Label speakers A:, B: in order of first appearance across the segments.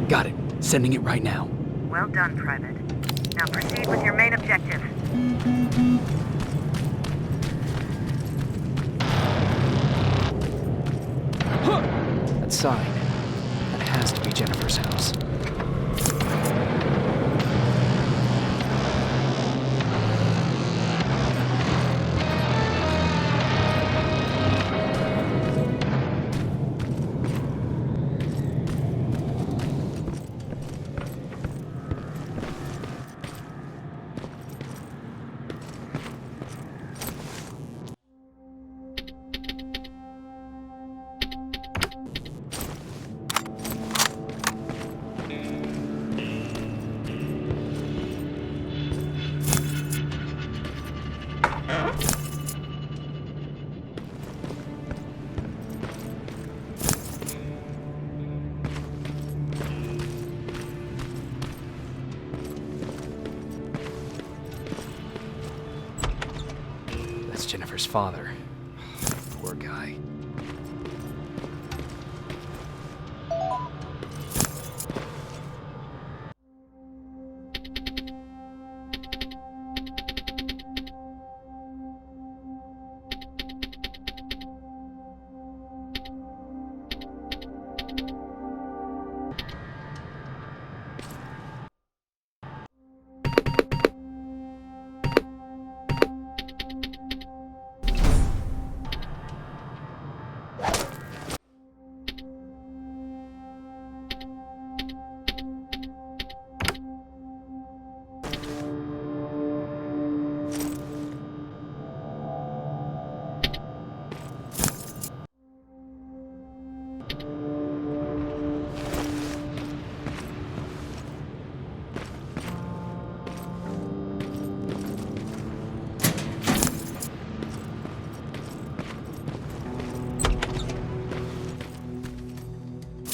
A: Got it. Sending it right now.
B: Well done, Private. Now proceed with your main objective.
A: That sign. That has to be Jennifer's house. That's Jennifer's father. Poor guy.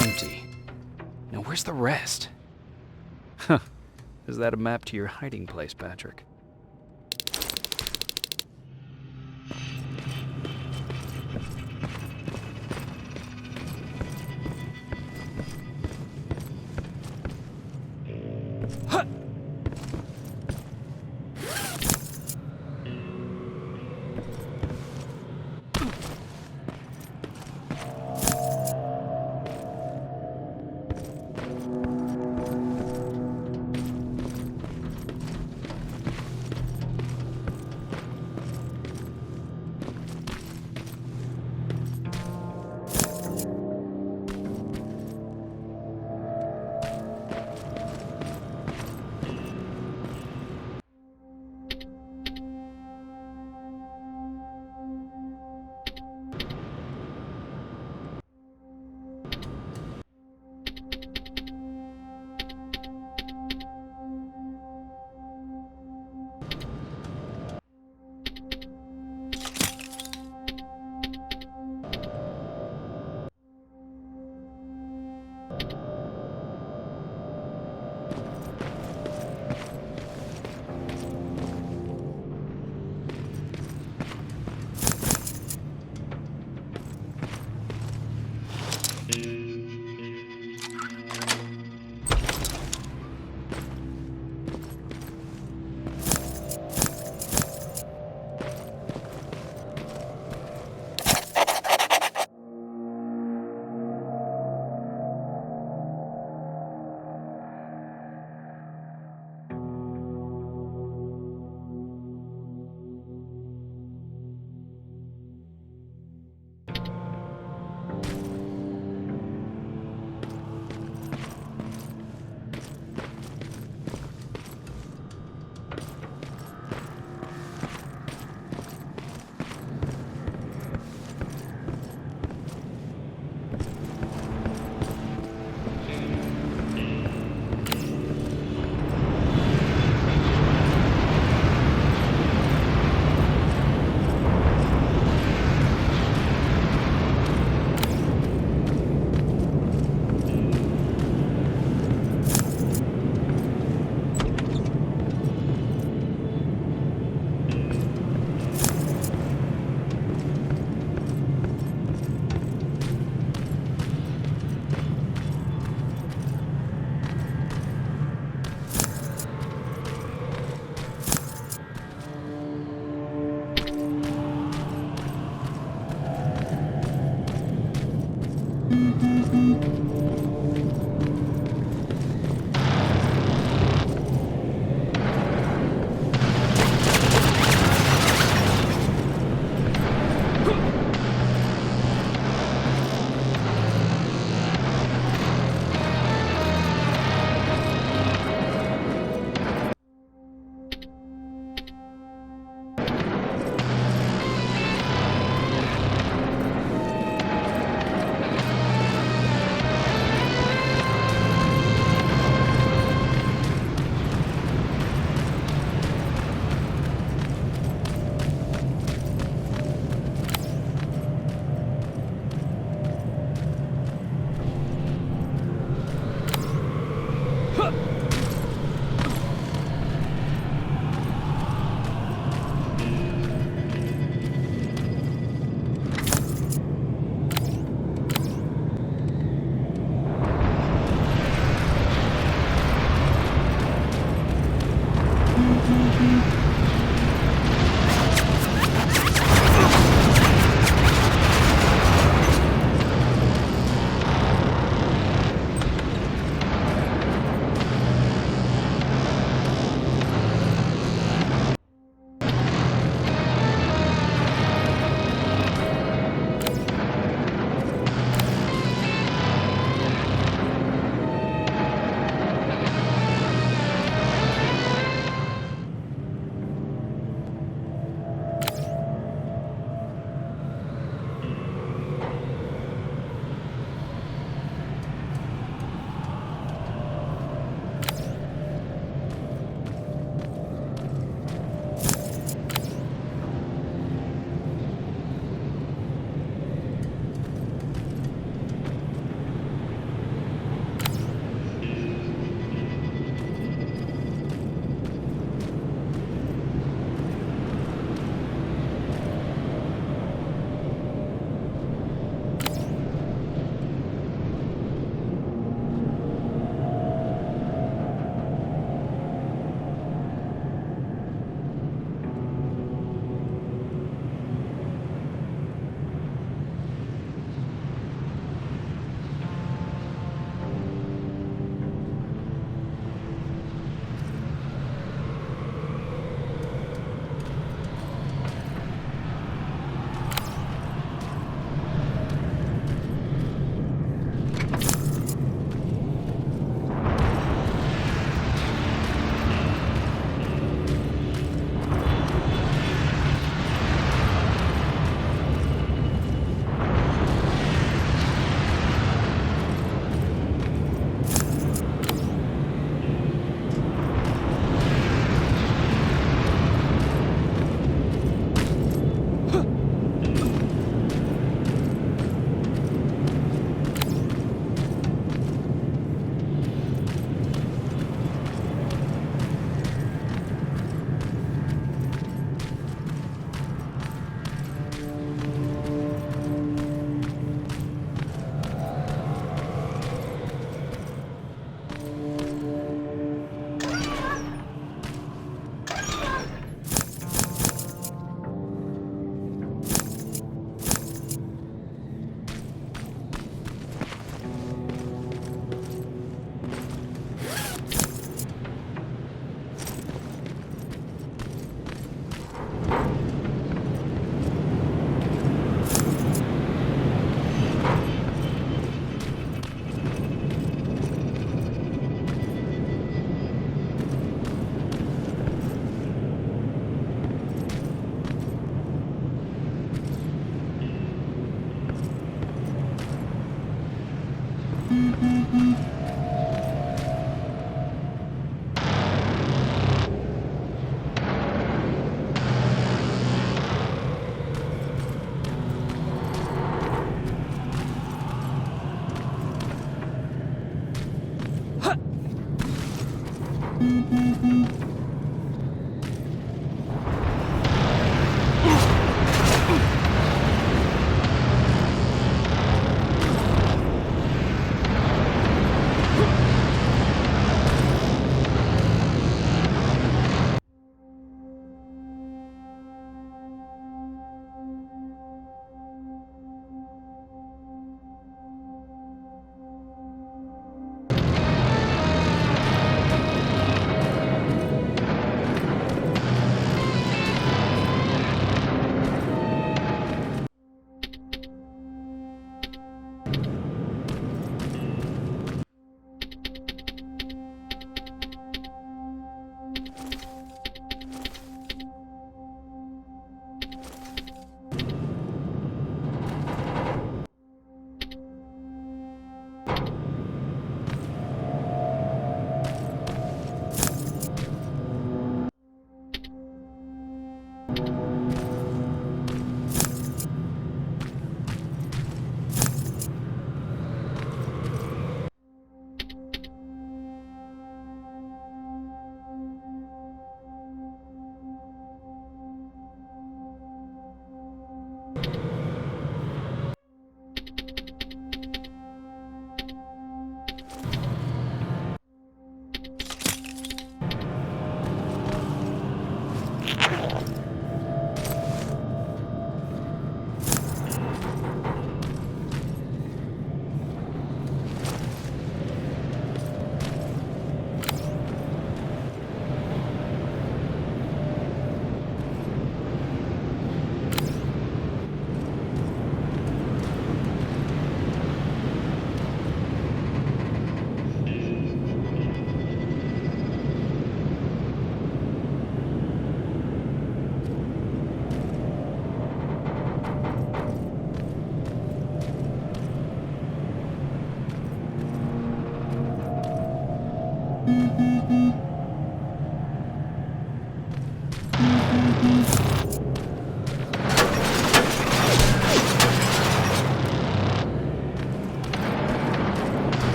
A: Empty. Now where's the rest? Huh. Is that a map to your hiding place, Patrick? Huh.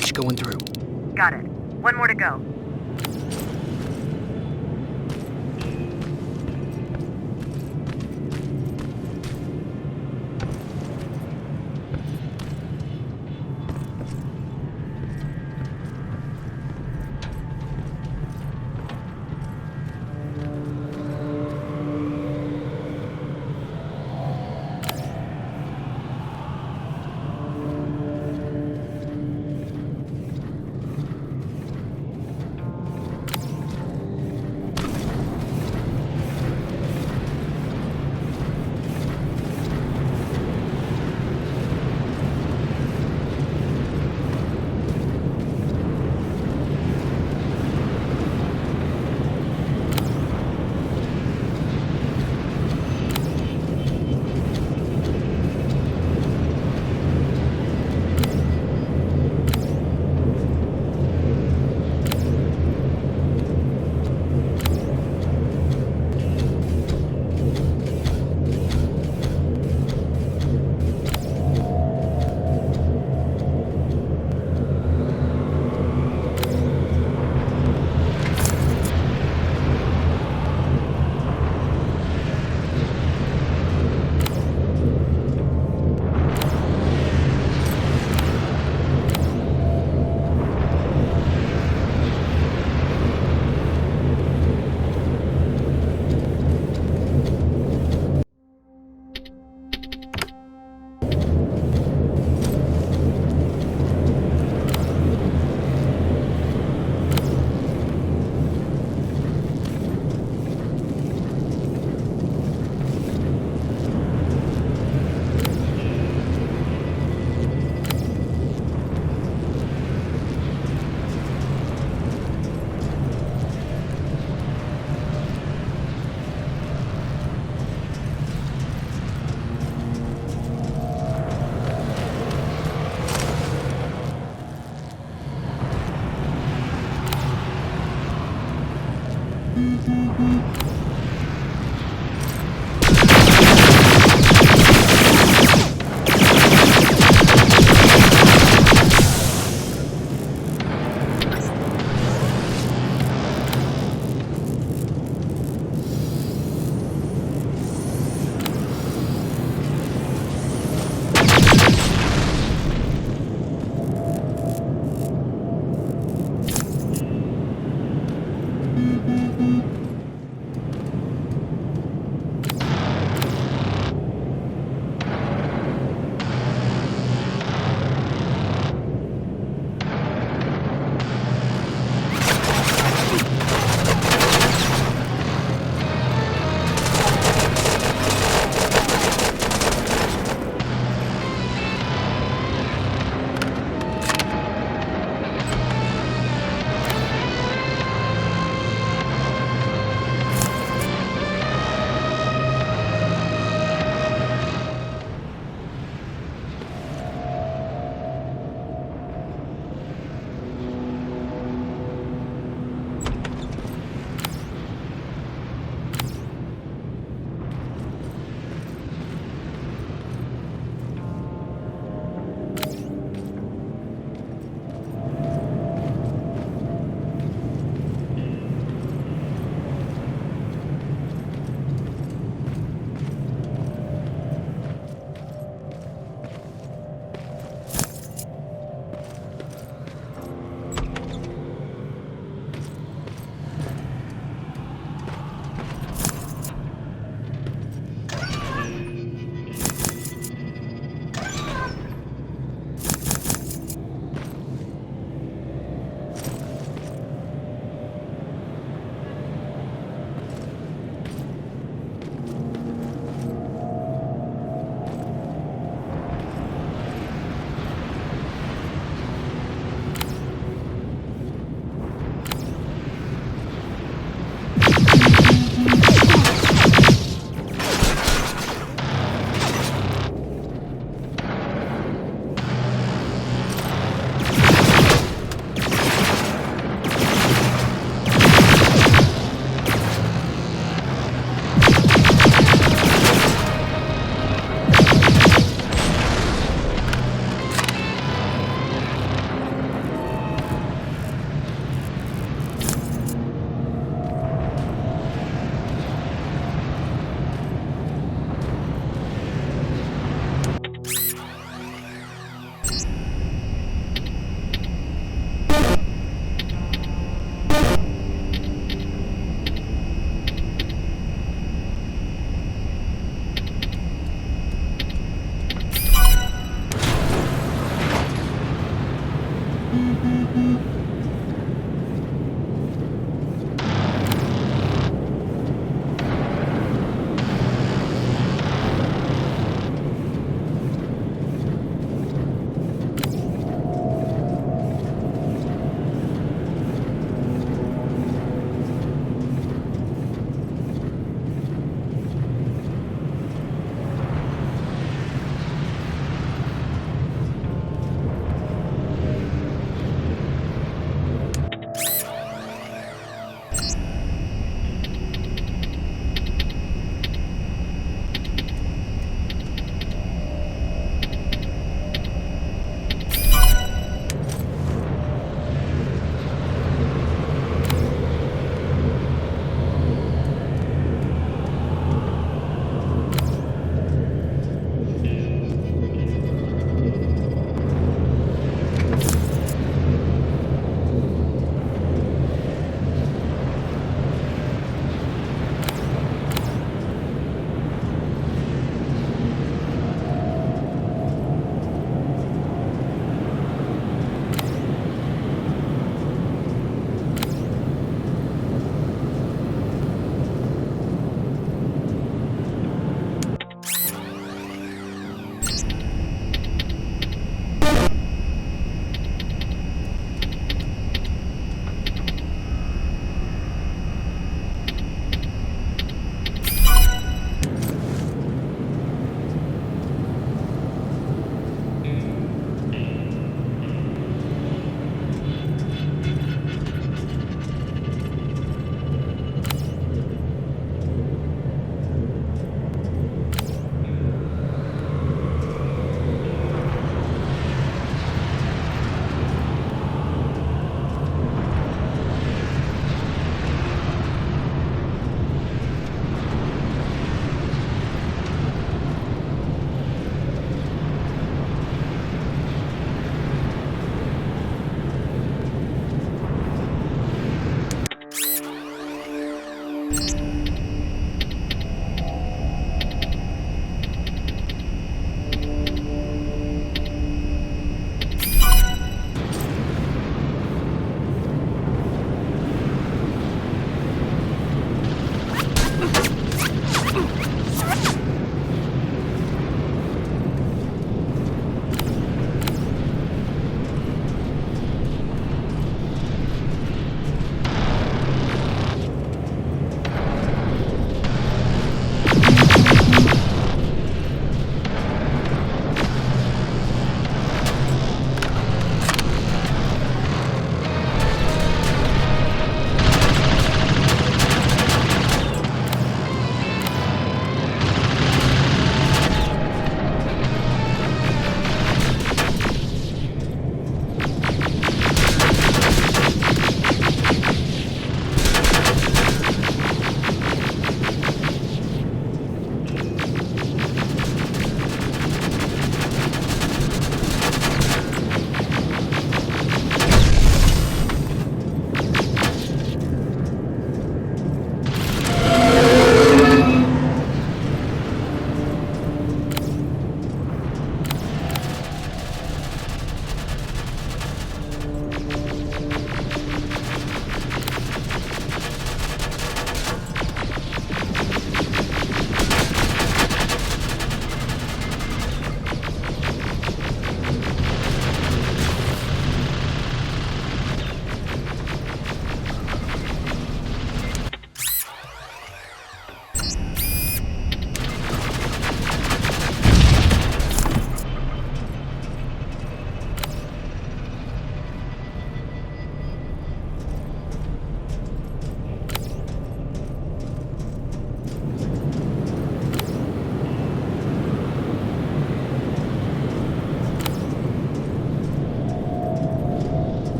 A: hatch going through.
B: Got it. One more to go.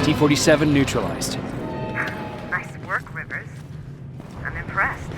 A: T-47 neutralized.
B: Nice work, Rivers. I'm impressed.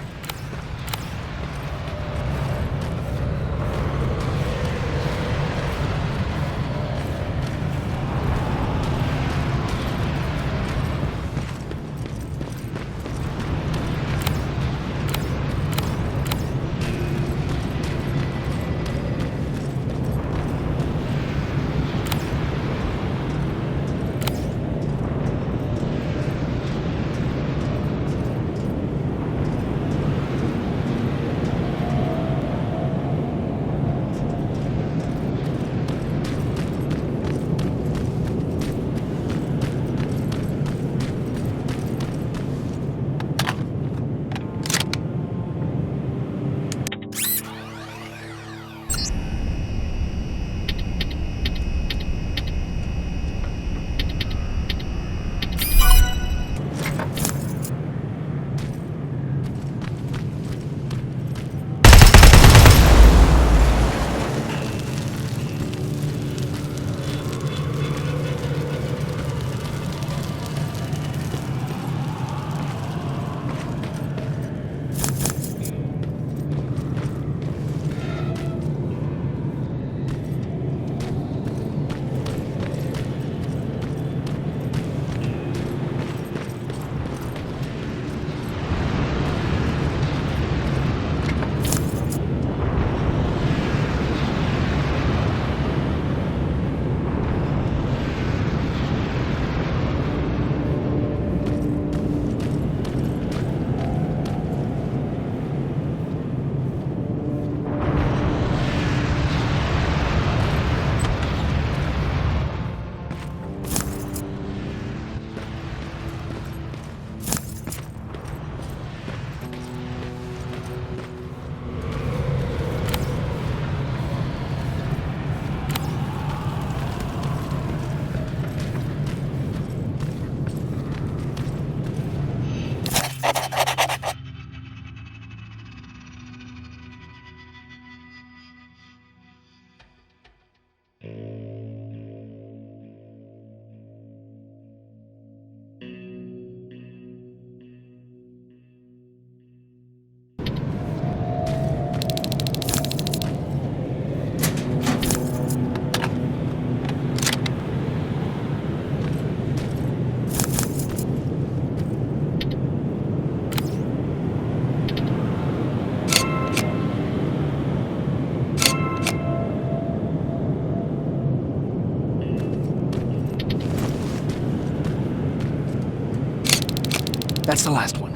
A: That's the last one.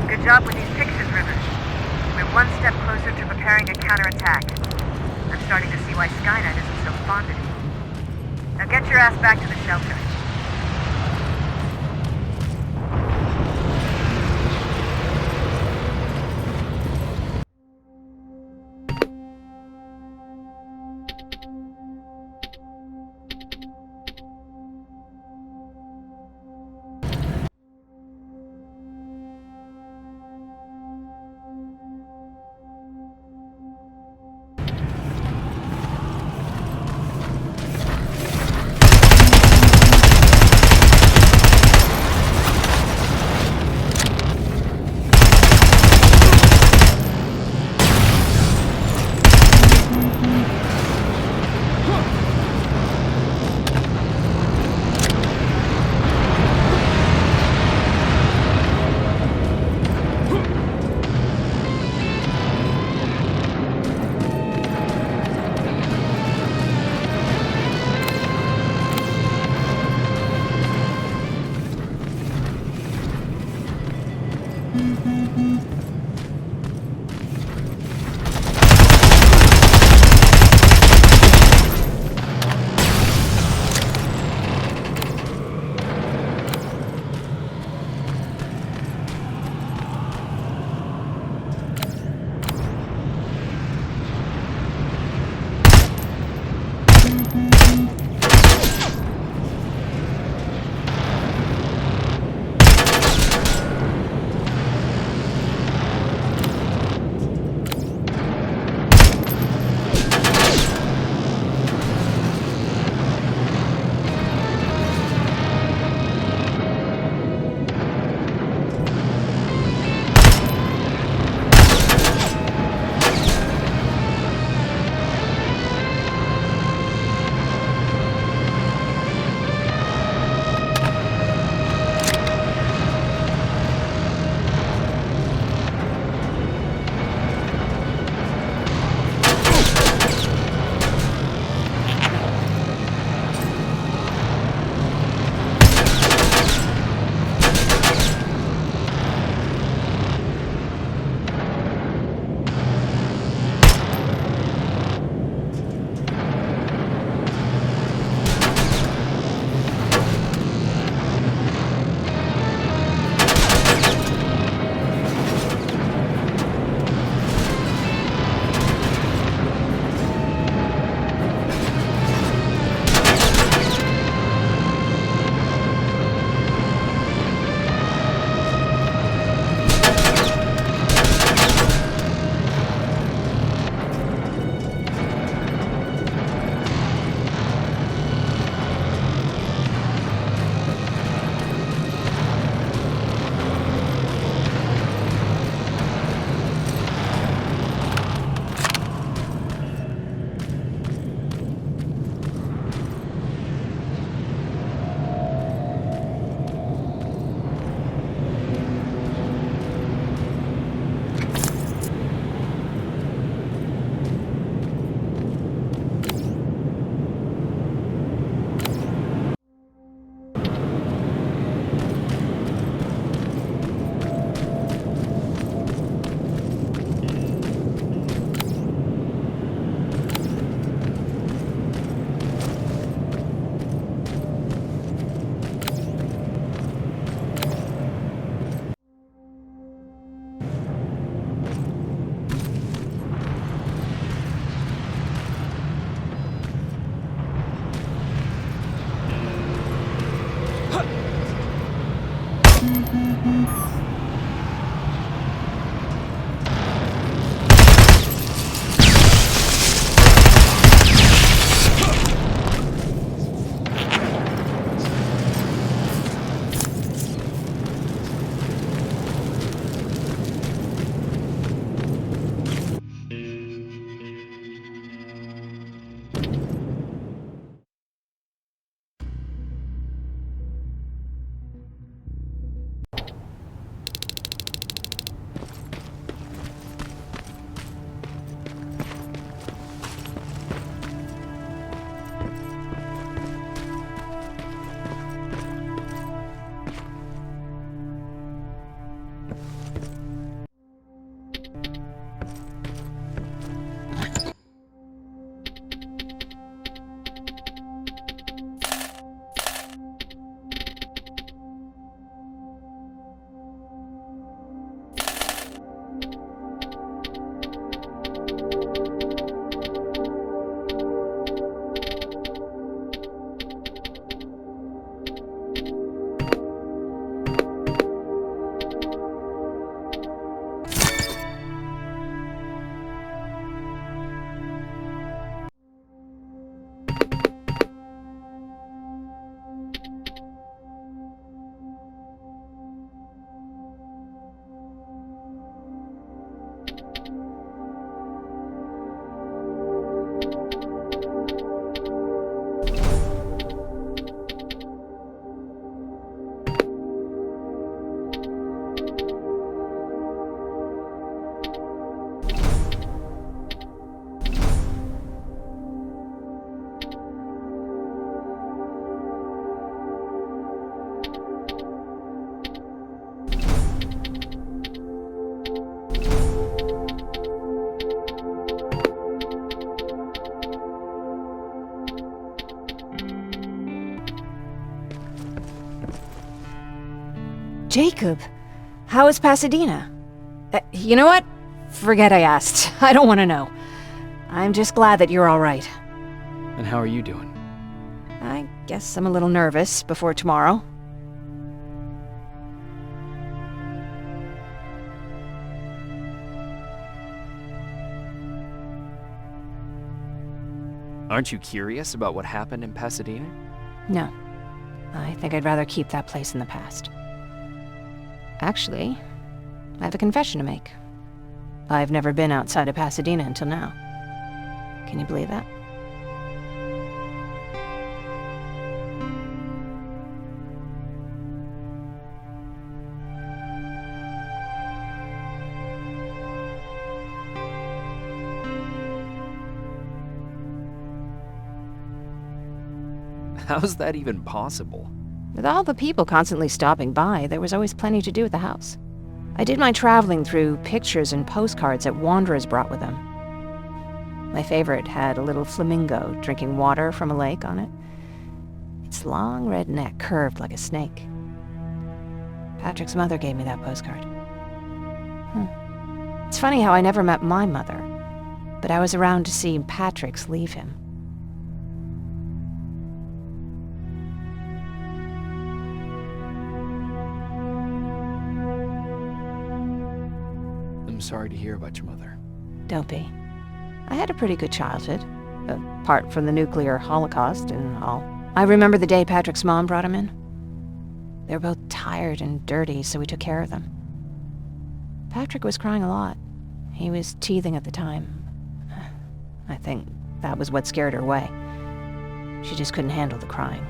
B: Good job with these pictures, Rivers. We're one step closer to preparing a counterattack. I'm starting to see why Skynet isn't so fond of you. Now get your ass back to the shelter.
C: Jacob, how is Pasadena? You know what? Forget I asked. I don't want to know. I'm just glad that you're all right.
A: And how are you doing?
C: I guess I'm a little nervous before tomorrow.
A: Aren't you curious about what happened in Pasadena?
C: No. I think I'd rather keep that place in the past. Actually, I have a confession to make. I've never been outside of Pasadena until now. Can you believe that?
A: How's that even possible?
C: With all the people constantly stopping by, there was always plenty to do at the house. I did my traveling through pictures and postcards that wanderers brought with them. My favorite had a little flamingo drinking water from a lake on it. Its long red neck curved like a snake. Patrick's mother gave me that postcard. It's funny how I never met my mother, but I was around to see Patrick's leave him.
A: I'm sorry to hear about your mother.
C: Don't be. I had a pretty good childhood, apart from the nuclear holocaust and all. I remember the day Patrick's mom brought him in. They were both tired and dirty, so we took care of them. Patrick was crying a lot. He was teething at the time. I think that was what scared her away. She just couldn't handle the crying.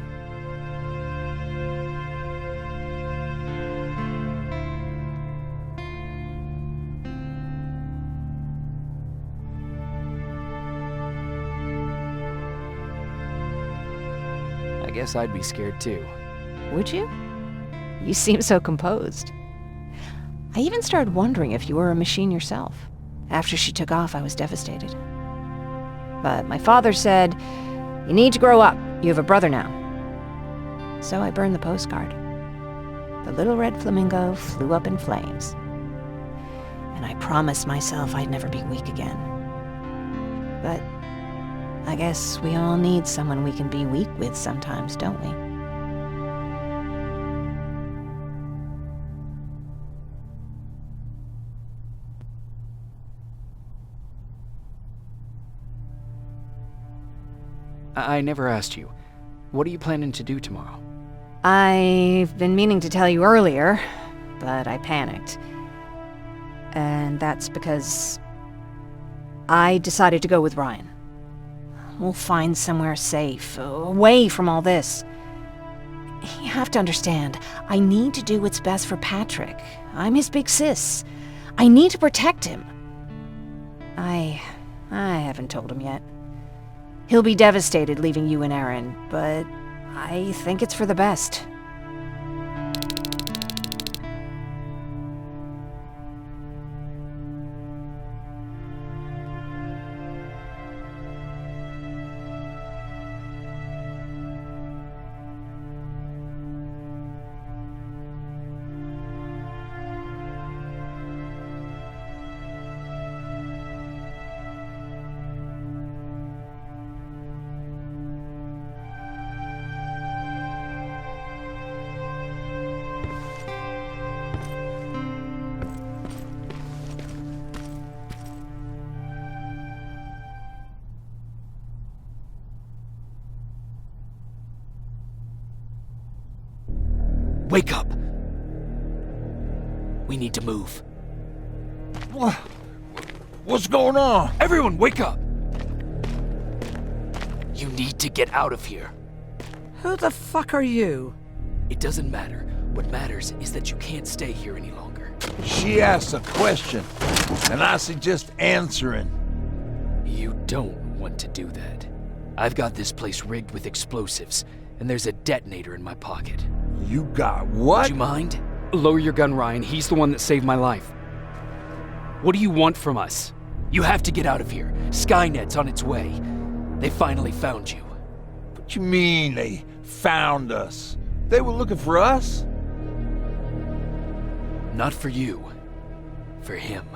A: I guess I'd be scared too.
C: Would you? You seem so composed. I even started wondering if you were a machine yourself. After she took off, I was devastated. But my father said, "You need to grow up. You have a brother now." So I burned the postcard. The little red flamingo flew up in flames. And I promised myself I'd never be weak again. But I guess we all need someone we can be weak with sometimes, don't we?
A: I never asked you. What are you planning to do tomorrow?
C: I've been meaning to tell you earlier, but I panicked. And that's because I decided to go with Ryan. We'll find somewhere safe, away from all this. You have to understand, I need to do what's best for Patrick. I'm his big sis. I need to protect him. I haven't told him yet. He'll be devastated leaving you and Aaron, but I think it's for the best.
A: Wake up! We need to move.
D: What's going on?
A: Everyone, wake up! You need to get out of here.
D: Who the fuck are you?
A: It doesn't matter. What matters is that you can't stay here any longer.
D: She asked a question, and I suggest answering.
A: You don't want to do that. I've got this place rigged with explosives, and there's a detonator in my pocket.
D: You got what?
A: Would you mind? Lower your gun, Ryan. He's the one that saved my life. What do you want from us? You have to get out of here. Skynet's on its way. They finally found you.
D: What you mean they found us? They were looking for us?
A: Not for you. For him.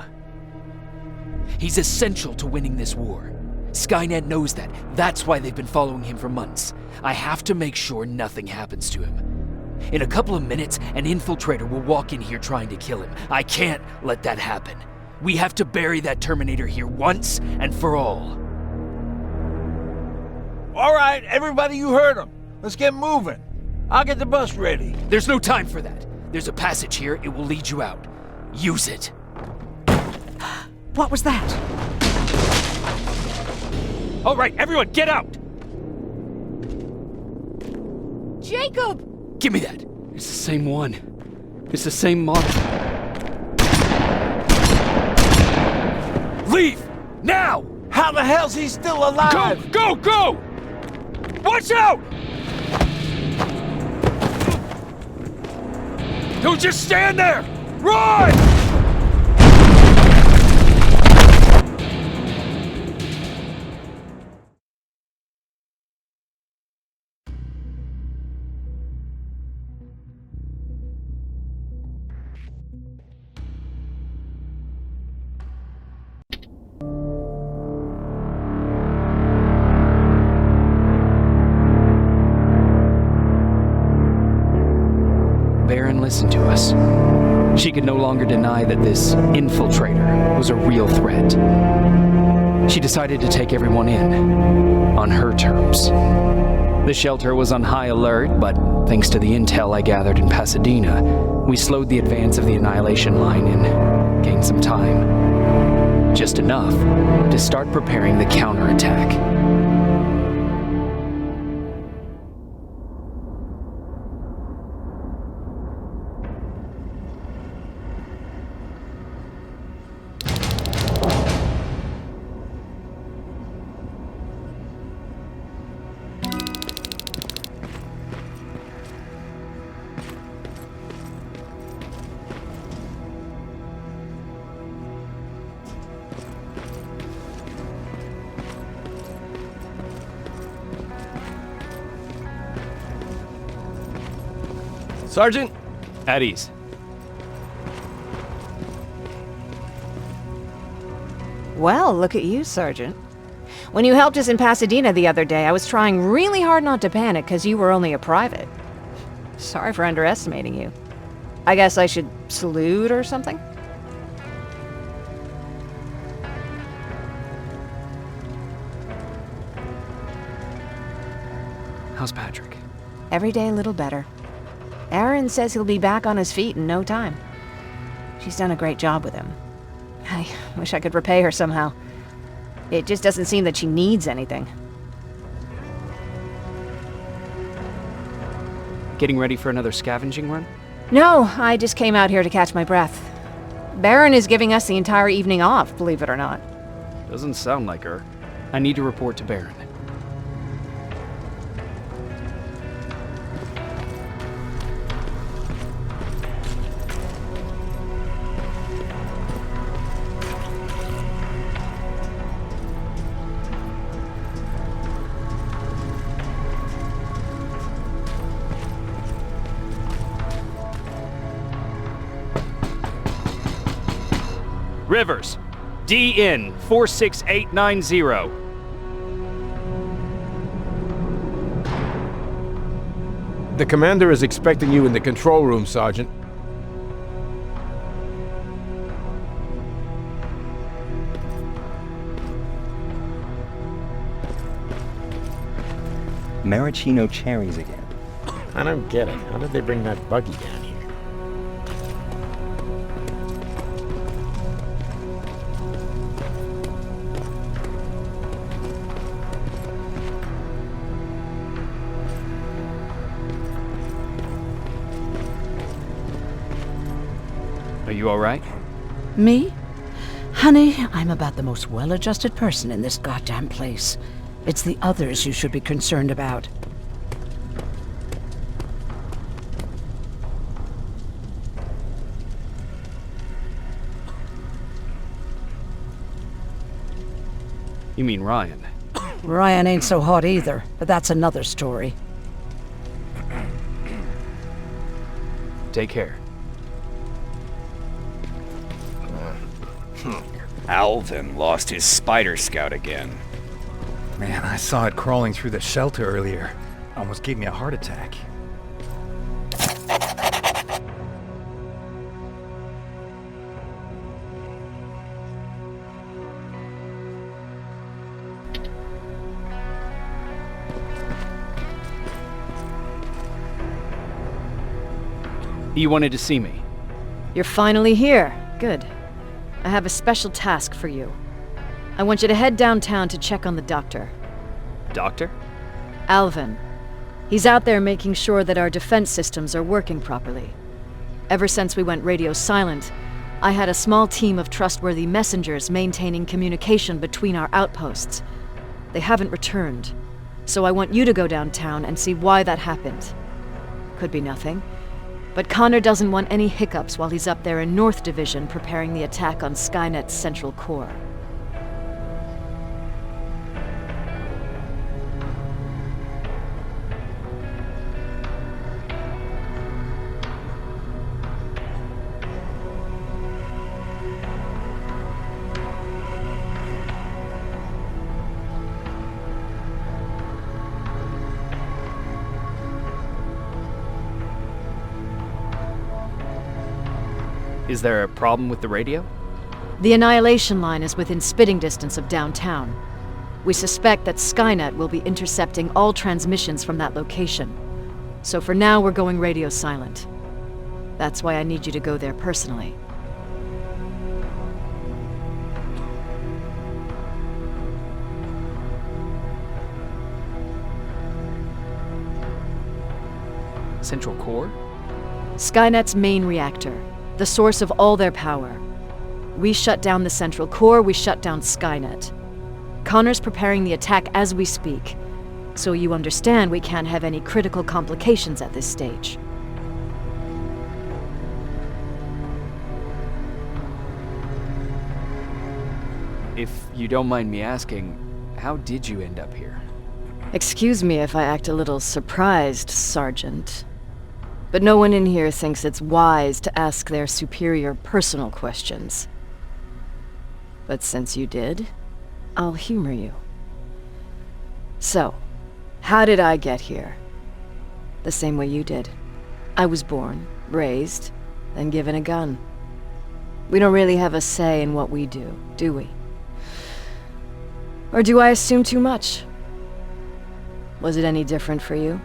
A: He's essential to winning this war. Skynet knows that. That's why they've been following him for months. I have to make sure nothing happens to him. In a couple of minutes, an infiltrator will walk in here trying to kill him. I can't let that happen. We have to bury that Terminator here once and for all.
D: All right, everybody, you heard him. Let's get moving. I'll get the bus ready.
A: There's no time for that. There's a passage here. It will lead you out. Use it.
C: What was that?
A: All right, everyone, get out!
C: Jacob!
A: Give me that. It's the same one. It's the same model. Leave! Now!
D: How the hell's he still alive?
A: Go! Go! Go! Watch out! Don't just stand there! Run! Baron listened to us. She could no longer deny that this infiltrator was a real threat. She decided to take everyone in, on her terms. The shelter was on high alert, but thanks to the intel I gathered in Pasadena, we slowed the advance of the Annihilation Line and gained some time. Just enough to start preparing the counterattack.
E: Sergeant?
A: At ease.
C: Well, look at you, Sergeant. When you helped us in Pasadena the other day, I was trying really hard not to panic because you were only a private. Sorry for underestimating you. I guess I should salute or something?
A: How's Patrick?
C: Every day a little better. Aaron says he'll be back on his feet in no time. She's done a great job with him. I wish I could repay her somehow. It just doesn't seem that she needs anything.
A: Getting ready for another scavenging run?
C: No, I just came out here to catch my breath. Baron is giving us the entire evening off, believe it or not.
A: Doesn't sound like her. I need to report to Baron. Rivers, DN 46890.
E: The commander is expecting you in the control room, Sergeant.
F: Maraschino cherries again.
G: I don't get it. How did they bring that buggy down here?
A: Are you all right?
H: Me? Honey, I'm about the most well-adjusted person in this goddamn place. It's the others you should be concerned about.
A: You mean Ryan?
H: Ryan ain't so hot either, but that's another story.
A: Take care.
I: Alvin lost his Spider Scout again.
J: Man, I saw it crawling through the shelter earlier. Almost gave me a heart attack.
A: You wanted to see me?
C: You're finally here. Good. I have a special task for you. I want you to head downtown to check on the doctor.
A: Doctor?
C: Alvin. He's out there making sure that our defense systems are working properly. Ever since we went radio silent, I had a small team of trustworthy messengers maintaining communication between our outposts. They haven't returned, so I want you to go downtown and see why that happened. Could be nothing, but Connor doesn't want any hiccups while he's up there in North Division preparing the attack on Skynet's central core.
A: Is there a problem with the radio?
C: The Annihilation Line is within spitting distance of downtown. We suspect that Skynet will be intercepting all transmissions from that location. So for now, we're going radio silent. That's why I need you to go there personally.
A: Central core?
C: Skynet's main reactor, the source of all their power. We shut down the central core, we shut down Skynet. Connor's preparing the attack as we speak, so you understand we can't have any critical complications at this stage.
A: If you don't mind me asking, how did you end up here?
C: Excuse me if I act a little surprised, Sergeant. But no one in here thinks it's wise to ask their superior personal questions. But since you did, I'll humor you. So, how did I get here? The same way you did. I was born, raised, then given a gun. We don't really have a say in what we do we? Or do I assume too much? Was it any different for you?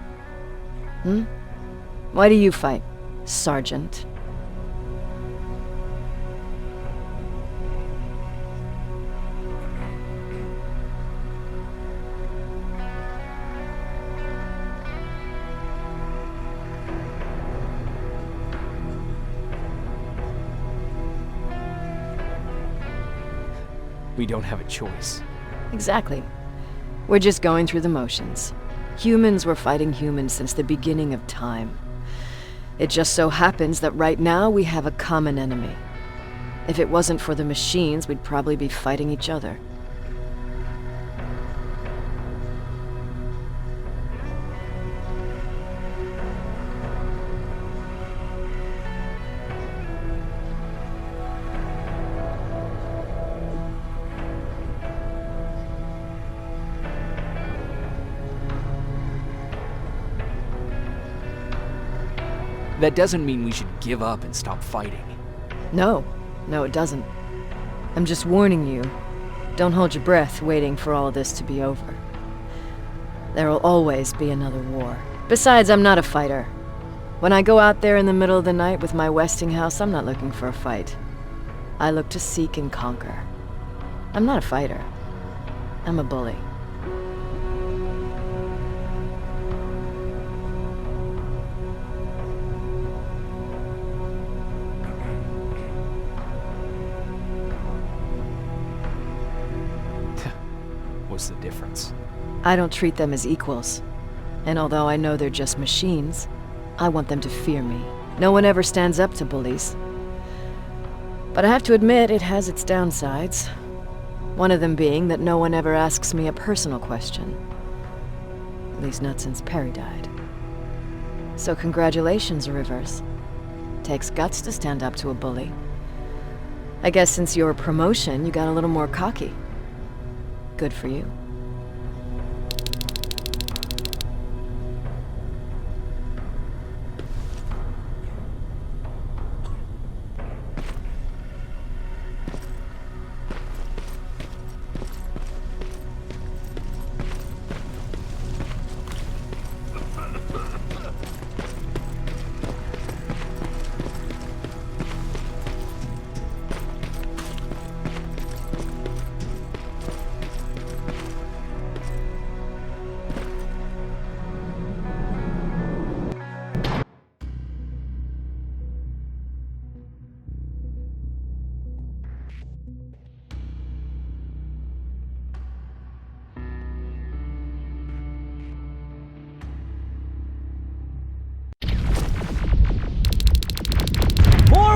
C: Why do you fight, Sergeant?
A: We don't have a choice.
C: Exactly. We're just going through the motions. Humans were fighting humans since the beginning of time. It just so happens that right now we have a common enemy. If it wasn't for the machines, we'd probably be fighting each other.
A: That doesn't mean we should give up and stop fighting.
C: No, it doesn't. I'm just warning you. Don't hold your breath waiting for all this to be over. There will always be another war. Besides, I'm not a fighter. When I go out there in the middle of the night with my Westinghouse, I'm not looking for a fight. I look to seek and conquer. I'm not a fighter. I'm a bully.
A: What's the difference?
C: I don't treat them as equals. And although I know they're just machines, I want them to fear me. No one ever stands up to bullies. But I have to admit, it has its downsides. One of them being that no one ever asks me a personal question. At least not since Perry died. So congratulations, Rivers. Takes guts to stand up to a bully.
K: I guess since your promotion, you got a little more cocky. Good for you.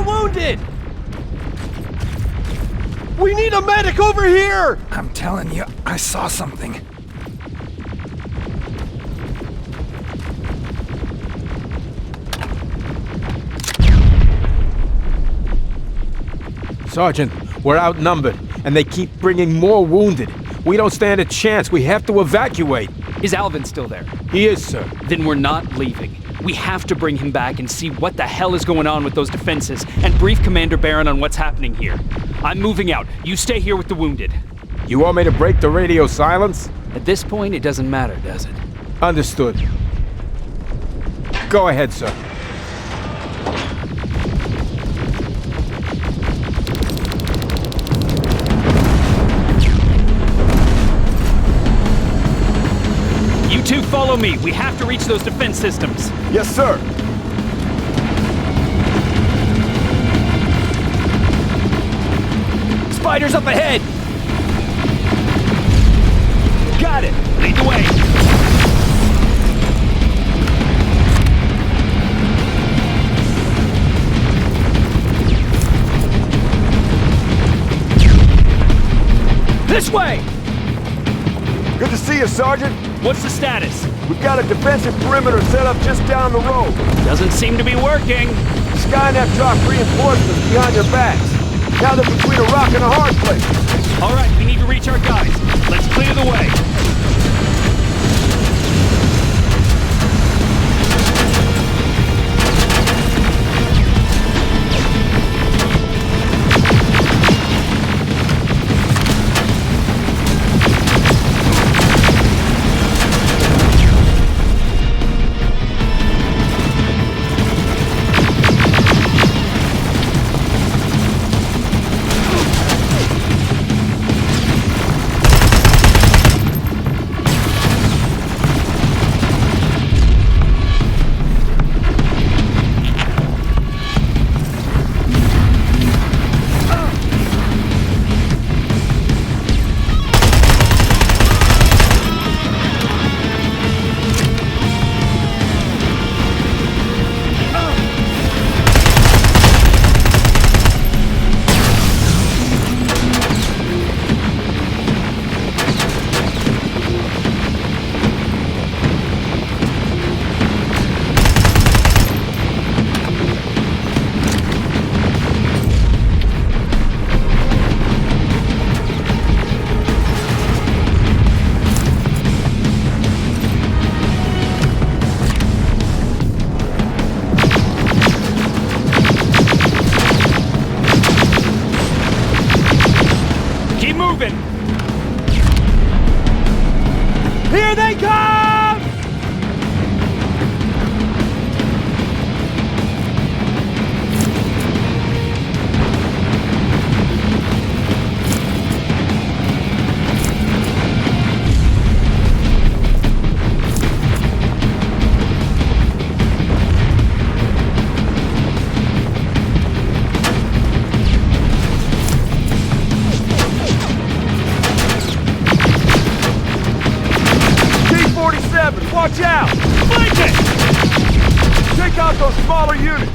E: Wounded! We need a medic over here!
J: I'm telling you, I saw something.
E: Sergeant, we're outnumbered, and they keep bringing more wounded. We don't stand a chance. We have to evacuate.
A: Is Alvin still there?
E: He is, sir.
A: Then we're not leaving. We have to bring him back and see what the hell is going on with those defenses, and brief Commander Barron on what's happening here. I'm moving out. You stay here with the wounded.
E: You want me to break the radio silence?
A: At this point, it doesn't matter, does it?
E: Understood. Go ahead, sir.
A: You two follow me. We have to reach those defense systems.
E: Yes, sir.
A: Spiders up ahead! Got it! Lead the way! This way!
E: Good to see you, Sergeant.
A: What's the status?
E: We've got a defensive perimeter set up just down the road.
A: Doesn't seem to be working.
E: Skynet dropped reinforcements behind your backs. Now they're between a rock and a hard place.
A: All right, we need to reach our guys. Let's clear the way. Here they come!
E: Watch out!
A: Flank it!
E: Take out those smaller units!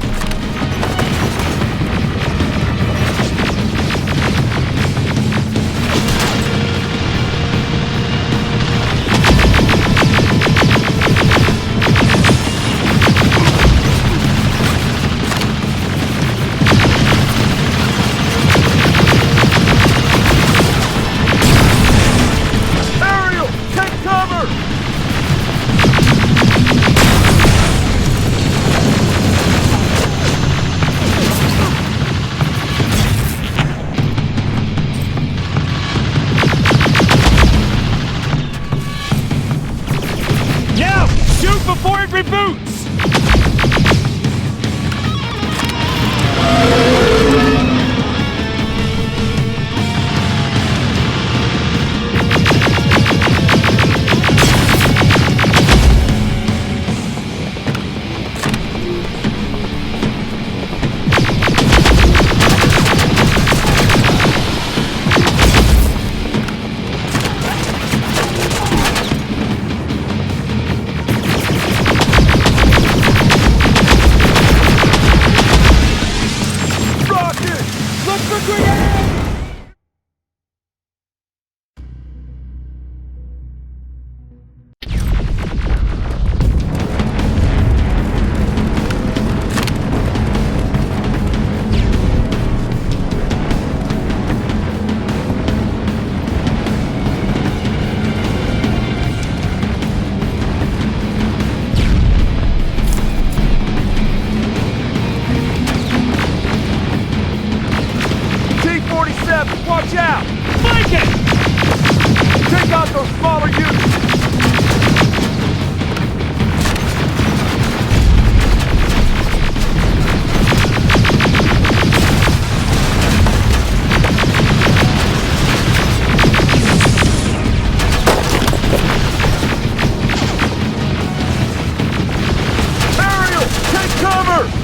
E: me boots! Watch out! Flank it! Take out those smaller units! Ariel! Take cover!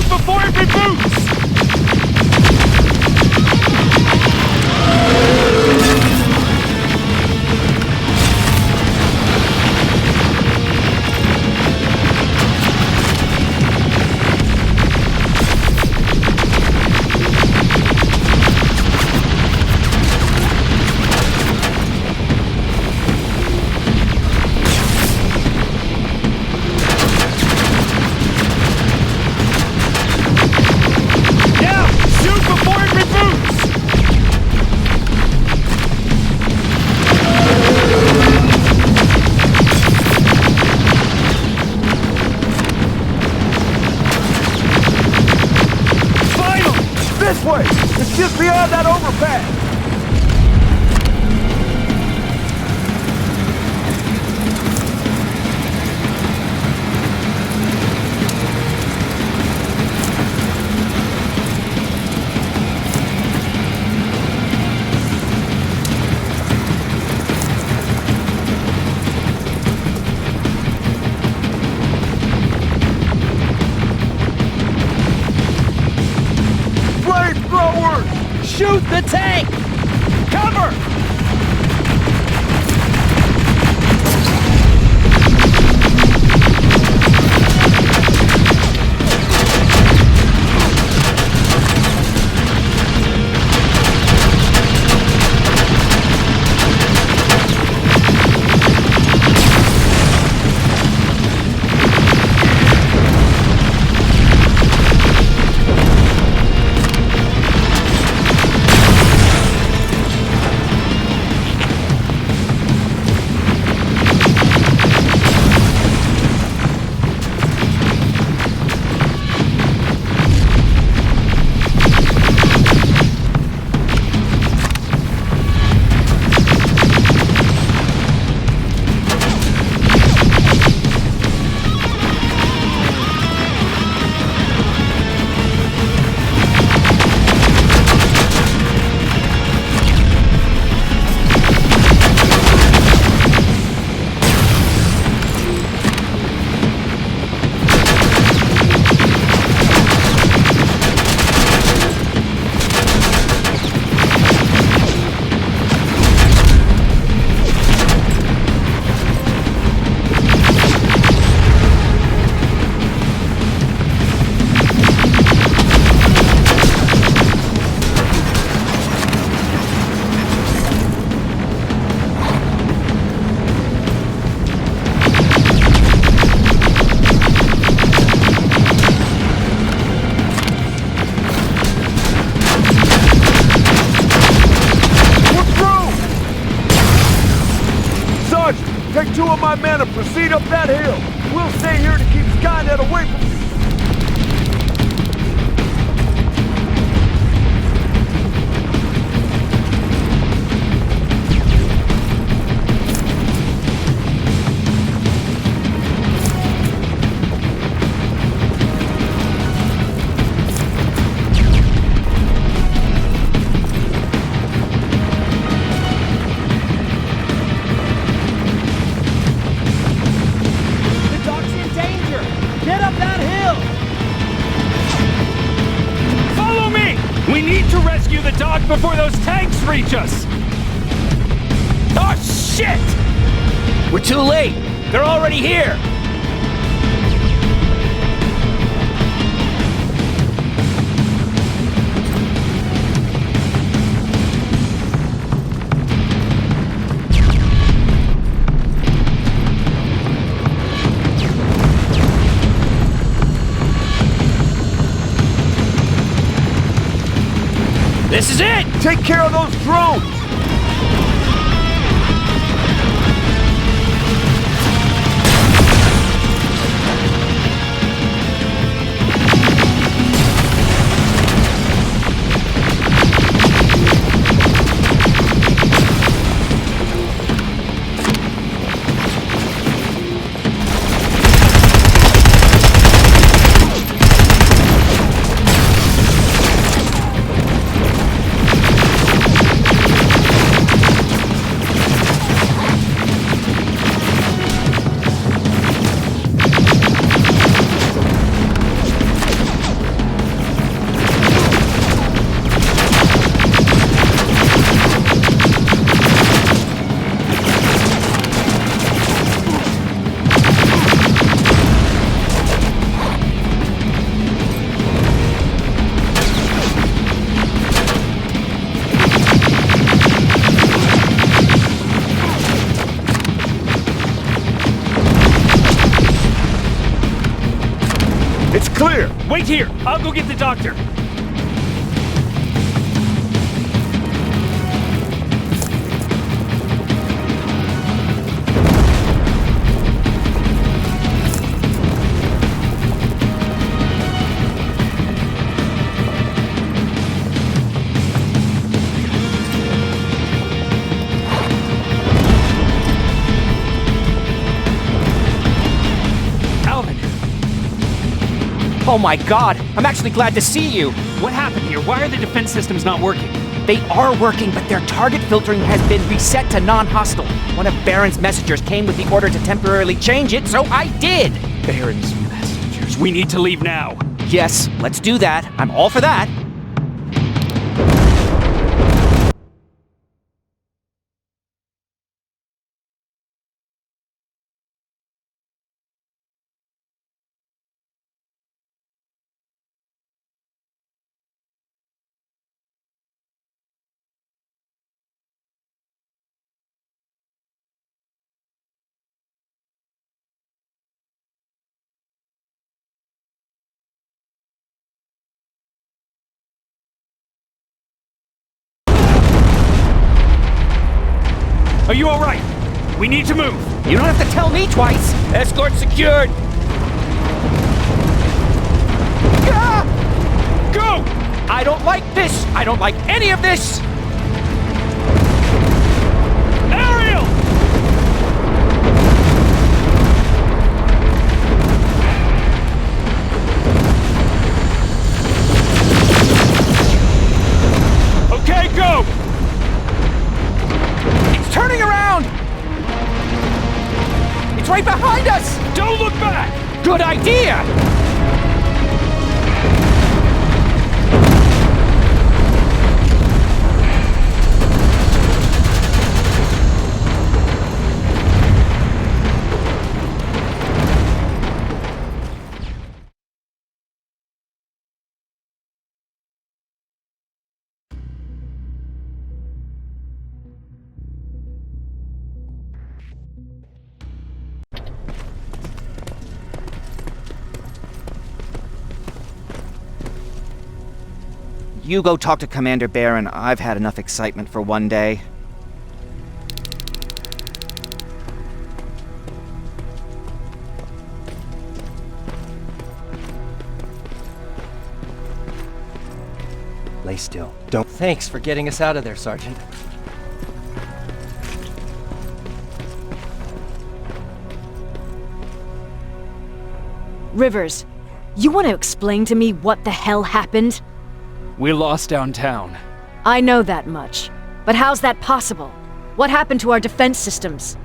E: Before it reboots! This way! It's just beyond that overpass! Shoot the tank! Cover! 2 of my men and proceed up that hill. We'll stay here to keep Skynet away from you.
A: Before those tanks reach us! Oh, shit! We're too late! They're already here! This is it!
E: Take care of those drones! Clear!
A: Wait here! I'll go get the doctor!
L: Oh my god, I'm actually glad to see you!
A: What happened here? Why are the defense systems not working?
L: They are working, but their target filtering has been reset to non-hostile. One of Baron's messengers came with the order to temporarily change it, so I did!
A: Baron's messengers. We need to leave now.
L: Yes, let's do that. I'm all for that.
A: Are you alright? We need to move.
L: You don't have to tell me twice.
A: Escort secured.
L: Ah!
A: Go!
L: I don't like this. I don't like any of this.
A: Ariel! Okay, go!
L: Turning around! It's right behind us!
A: Don't look back!
L: Good idea! You go talk to Commander Baron. I've had enough excitement for one day.
F: Stay still. Don't...
M: Thanks for getting us out of there, Sergeant.
C: Rivers, you want to explain to me what the hell happened?
A: We lost downtown.
C: I know that much. But how's that possible? What happened to our defense systems?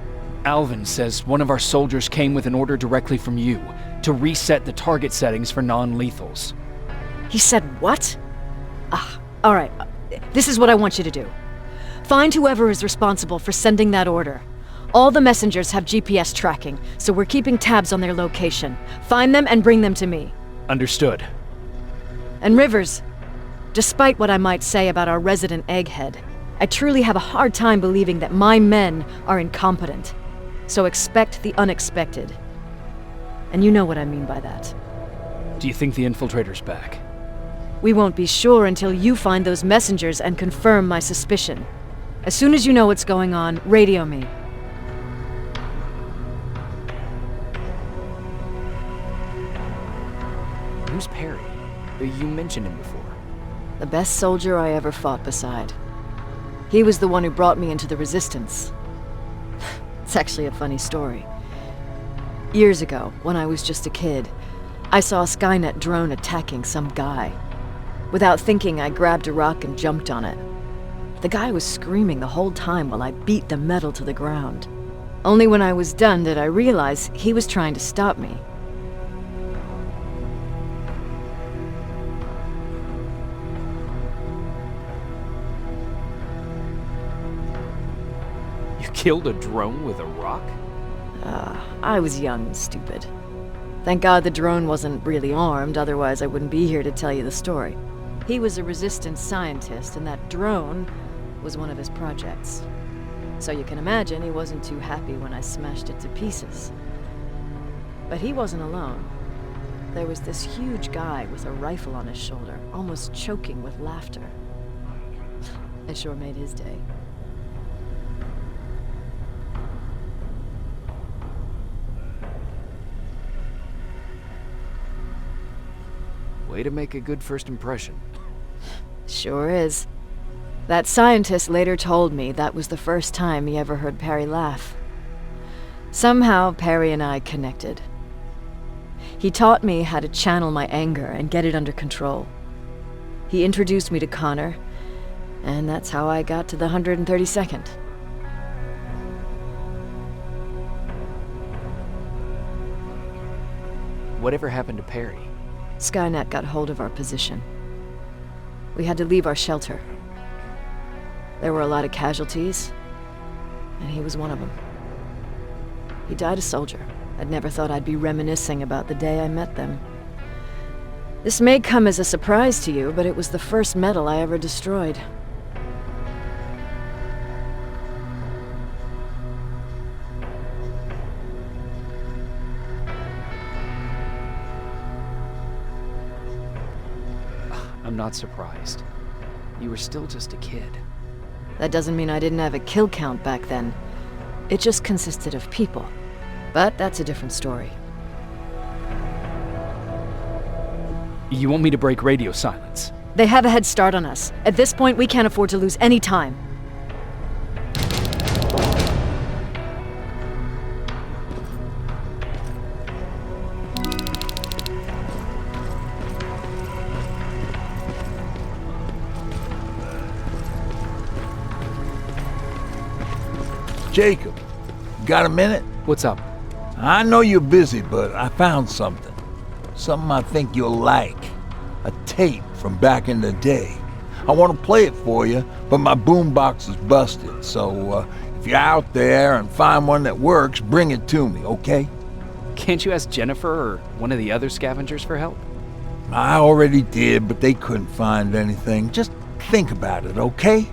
A: Alvin says one of our soldiers came with an order directly from you to reset the target settings for non-lethals.
C: He said what? Alright. This is what I want you to do. Find whoever is responsible for sending that order. All the messengers have GPS tracking, so we're keeping tabs on their location. Find them and bring them to me.
A: Understood.
C: And Rivers, despite what I might say about our resident egghead, I truly have a hard time believing that my men are incompetent. So expect the unexpected. And you know what I mean by that.
A: Do you think the infiltrator's back?
C: We won't be sure until you find those messengers and confirm my suspicion. As soon as you know what's going on, radio me.
L: Who's Perry? You mentioned him before.
K: The best soldier I ever fought beside. He was the one who brought me into the Resistance. It's actually a funny story. Years ago, when I was just a kid, I saw a Skynet drone attacking some guy. Without thinking, I grabbed a rock and jumped on it. The guy was screaming the whole time while I beat the metal to the ground. Only when I was done did I realize he was trying to stop me.
L: Killed a drone with a rock?
K: I was young and stupid. Thank God the drone wasn't really armed, otherwise I wouldn't be here to tell you the story. He was a Resistance scientist, and that drone was one of his projects. So you can imagine he wasn't too happy when I smashed it to pieces. But he wasn't alone. There was this huge guy with a rifle on his shoulder, almost choking with laughter. It sure made his day.
L: Way to make a good first impression.
K: Sure is. That scientist later told me that was the first time he ever heard Perry laugh. Somehow, Perry and I connected. He taught me how to channel my anger and get it under control. He introduced me to Connor, and that's how I got to the 132nd.
L: Whatever happened to Perry?
K: Skynet got hold of our position. We had to leave our shelter. There were a lot of casualties, and he was one of them. He died a soldier. I'd never thought I'd be reminiscing about the day I met them. This may come as a surprise to you, but it was the first metal I ever destroyed.
A: I'm not surprised. You were still just a kid.
K: That doesn't mean I didn't have a kill count back then. It just consisted of people. But that's a different story.
A: You want me to break radio silence?
C: They have a head start on us. At this point, we can't afford to lose any time.
D: Jacob, got a minute?
A: What's up?
D: I know you're busy, but I found something. Something I think you'll like. A tape from back in the day. I want to play it for you, but my boombox is busted, so if you're out there and find one that works, bring it to me, okay?
A: Can't you ask Jennifer or one of the other scavengers for help?
D: I already did, but they couldn't find anything. Just think about it, okay?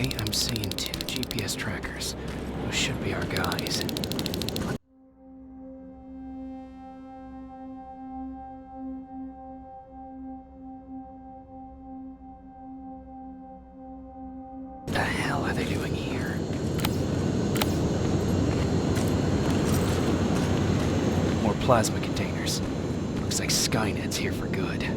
A: Okay, I'm seeing 2 GPS trackers. Those should be our guys. What the hell are they doing here? More plasma containers. Looks like Skynet's here for good.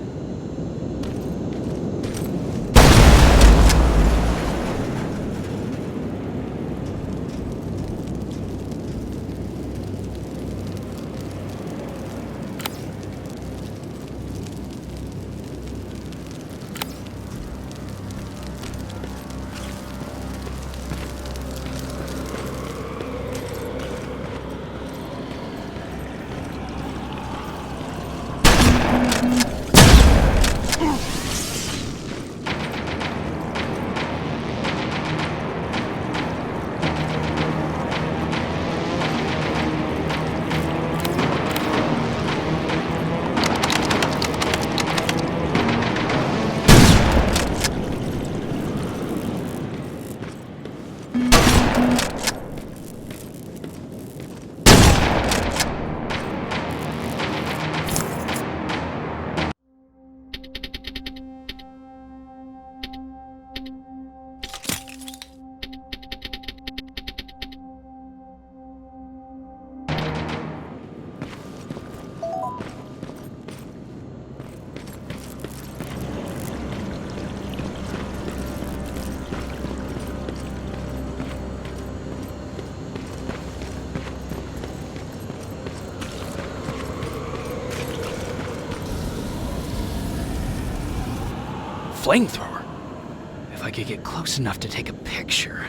A: Flamethrower? If I could get close enough to take a picture.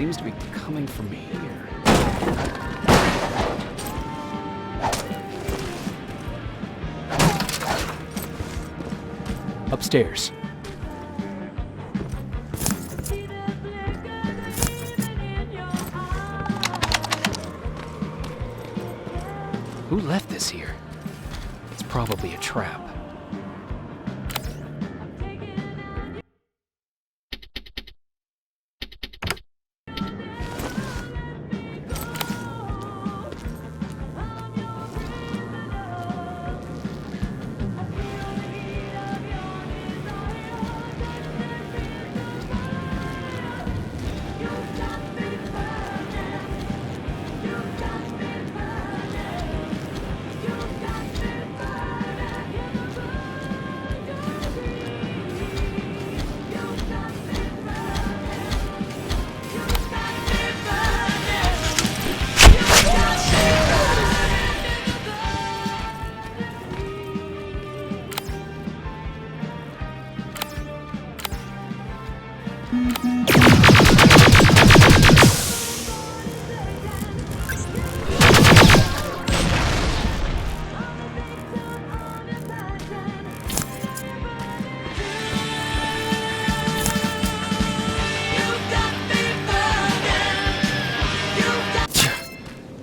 A: seems to be coming from here. Upstairs. Who left this here? It's probably a trap.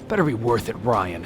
A: Better be worth it, Ryan.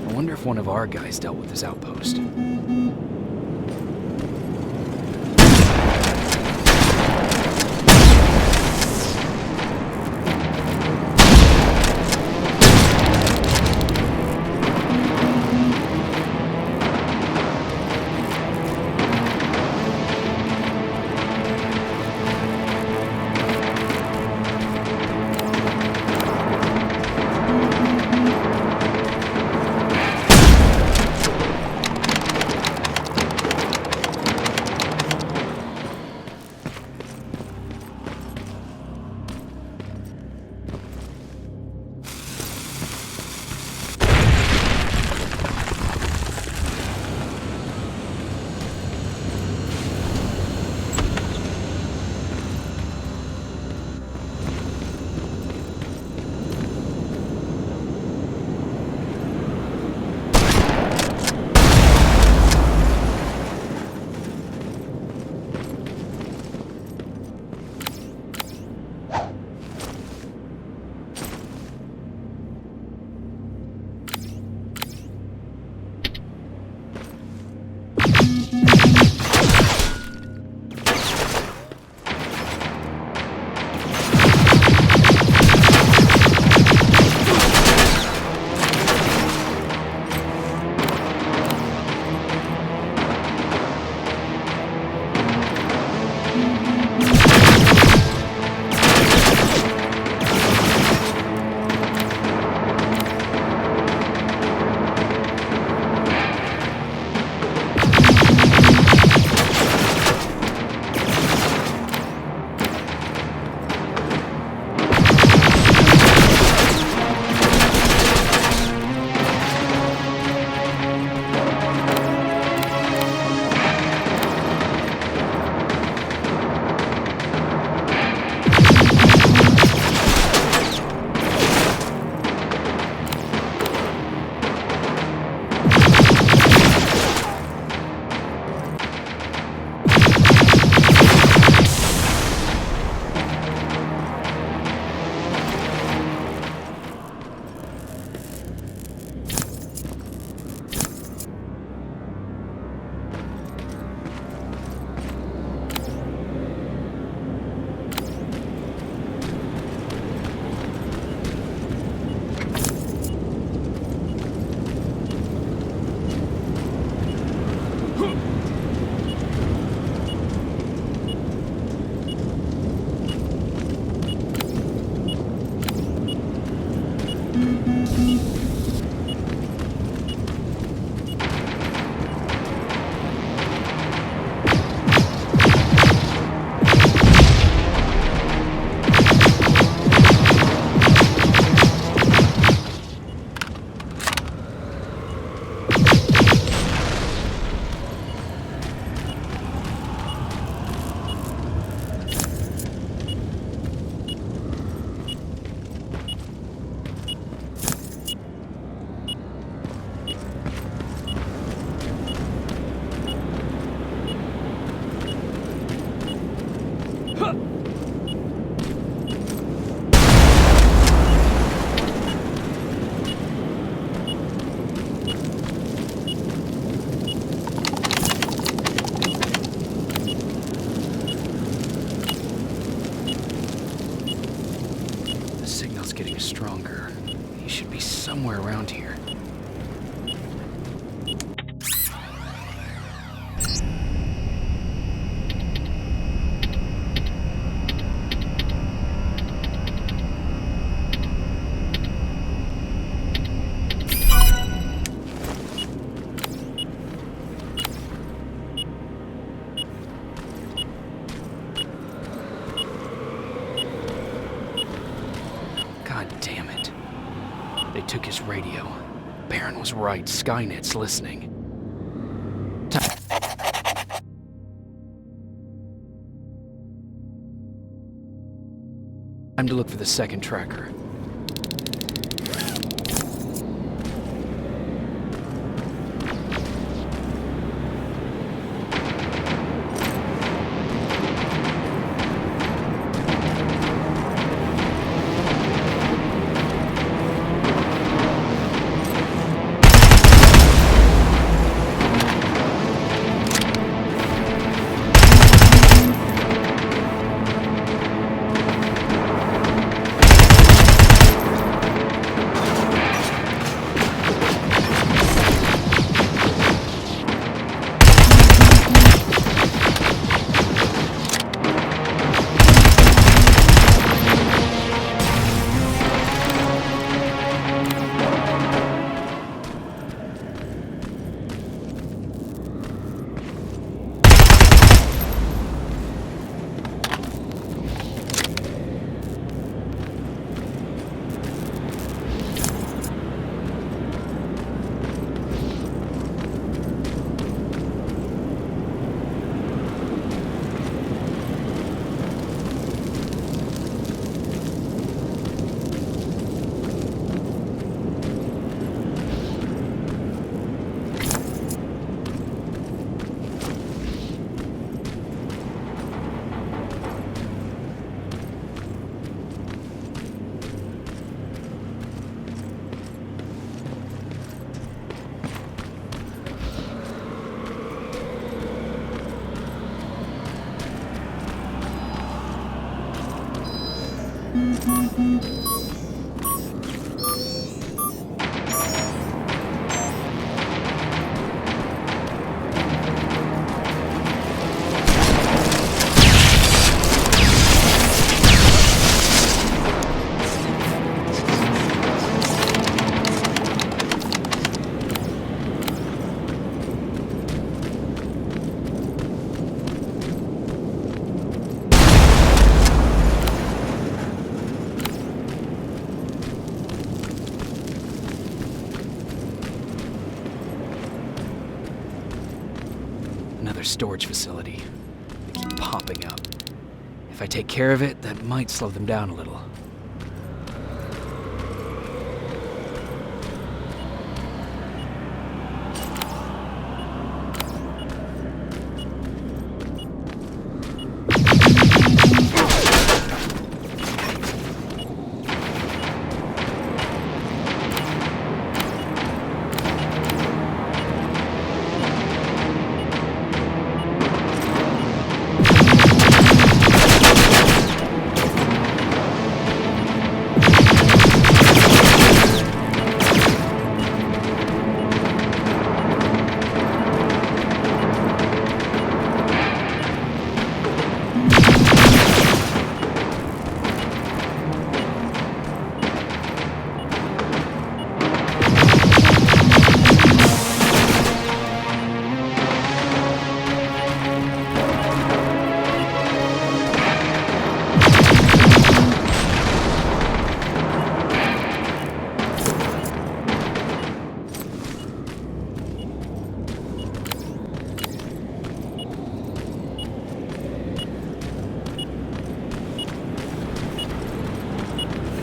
A: I wonder if one of our guys dealt with this outpost. right. Skynet's listening. Time to look for the second tracker. Another storage facility. They keep popping up. If I take care of it, that might slow them down a little.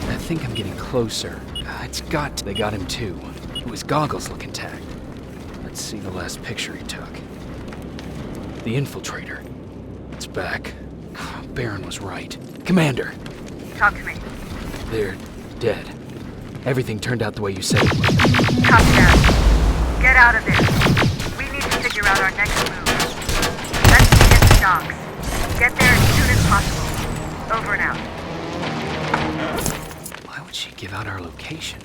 A: I think I'm getting closer. They got him too. His goggles look intact. Let's see the last picture he took. The infiltrator. It's back. Baron was right. Commander!
B: Talk to me.
A: They're dead. Everything turned out the way you said it would.
B: Copy that. Get out of there. We need to figure out our next move. Let's get to docks. Get there as soon as possible. Over and out.
A: Why would she give out our location?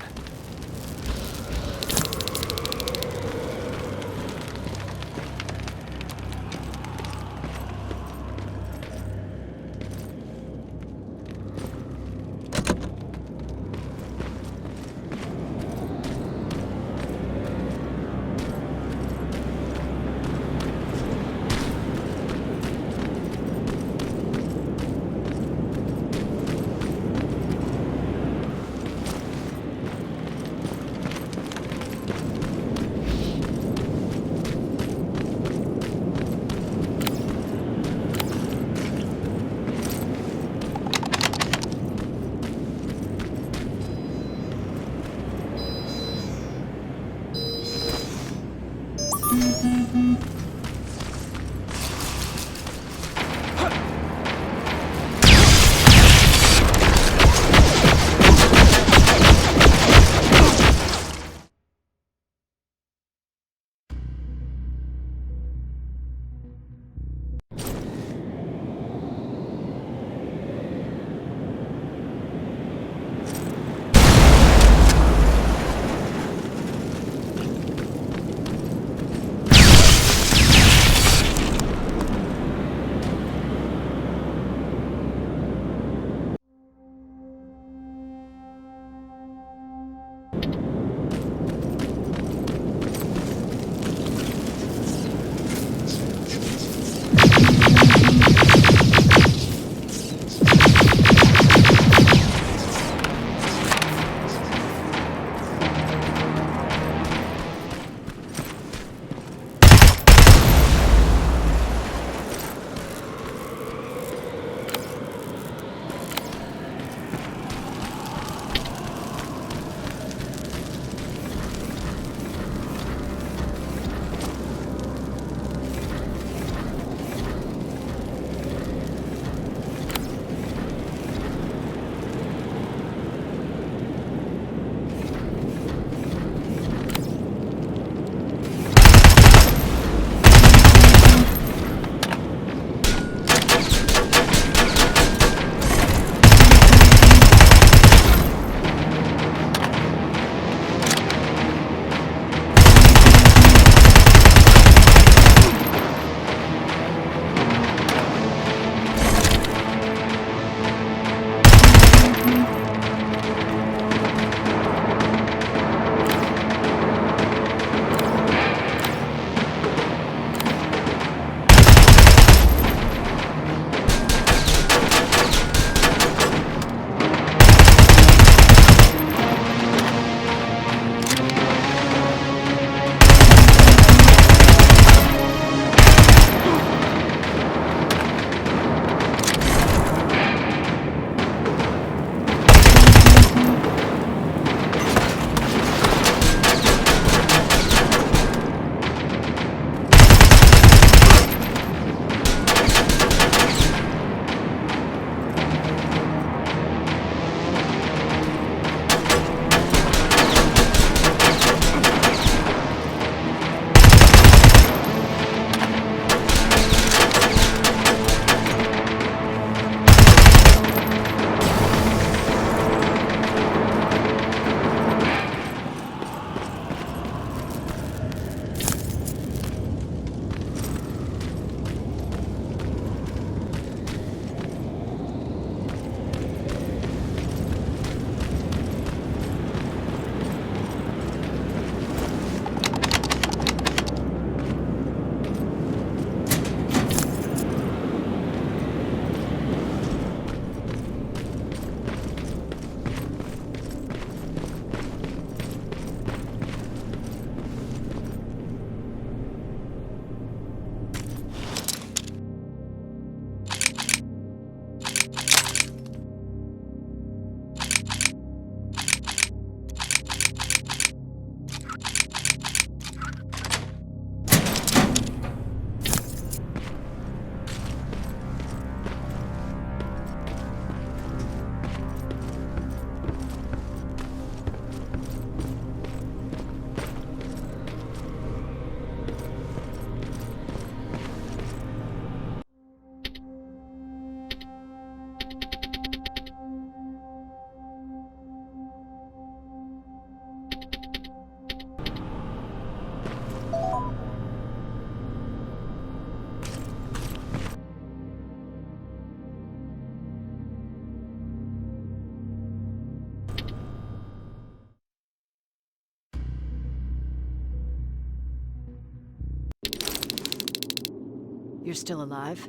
K: You're still alive?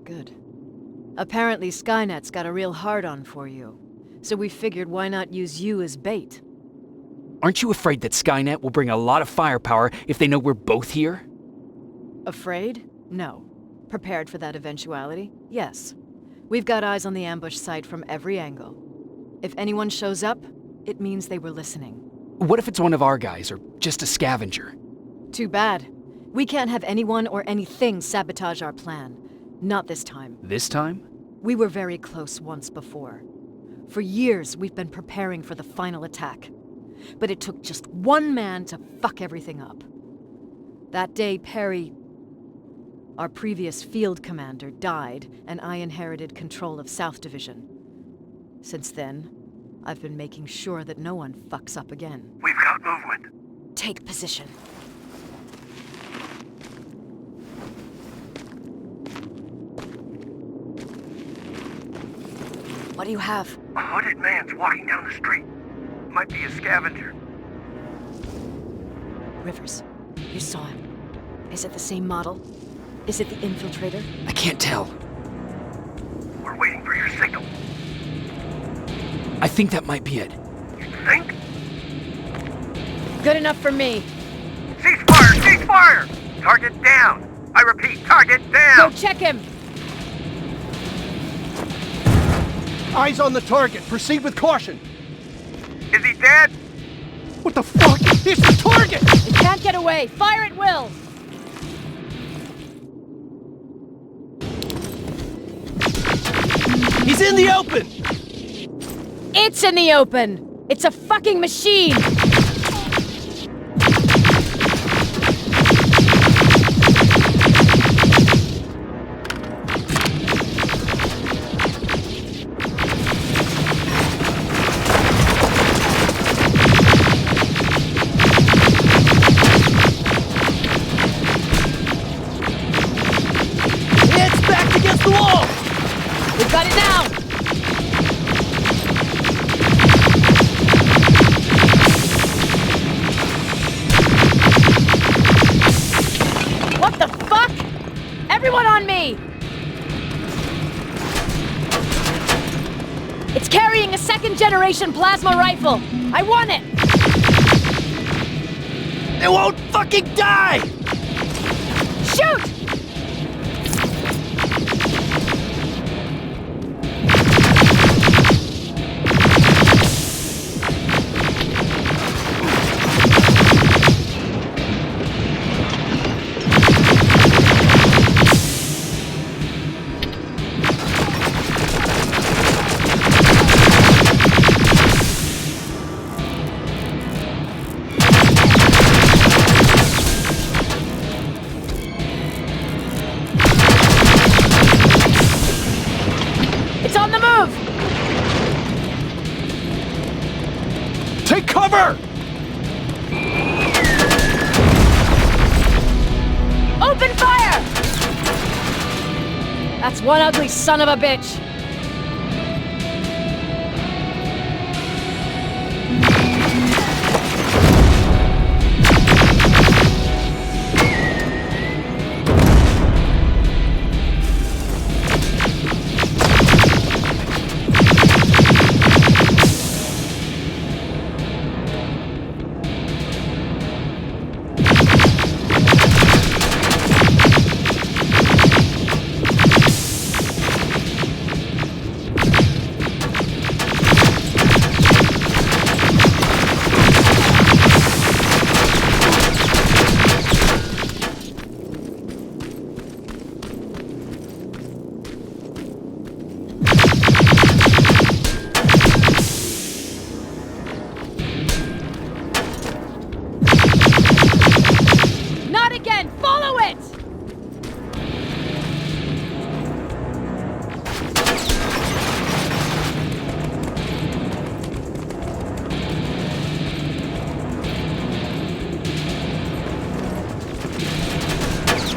K: Good. Apparently Skynet's got a real hard-on for you. So we figured why not use you as bait?
A: Aren't you afraid that Skynet will bring a lot of firepower if they know we're both here?
K: Afraid? No. Prepared for that eventuality? Yes. We've got eyes on the ambush site from every angle. If anyone shows up, it means they were listening.
A: What if it's one of our guys, or just a scavenger?
K: Too bad. We can't have anyone or anything sabotage our plan. Not this time.
A: This time?
K: We were very close once before. For years, we've been preparing for the final attack. But it took just one man to fuck everything up. That day, Perry, our previous field commander, died, and I inherited control of South Division. Since then, I've been making sure that no one fucks up again.
N: We've got movement.
K: Take position. What do you have?
N: A hooded man's walking down the street. Might be a scavenger.
K: Rivers, you saw him. Is it the same model? Is it the infiltrator?
A: I can't tell.
N: We're waiting for your signal.
A: I think that might be it.
N: You think?
K: Good enough for me.
N: Cease fire! Cease fire! Target down! I repeat, target down!
K: Go check him!
O: Eyes on the target. Proceed with caution.
N: Is he dead?
O: What the fuck? It's the target!
K: It can't get away. Fire at will!
O: He's in the open!
K: It's in the open! It's a fucking machine! Got it now! What the fuck? Everyone on me! It's carrying a second-generation plasma rifle! I want it!
O: It won't fucking die!
K: Shoot!
O: Take cover!
K: Open fire! That's one ugly son of a bitch.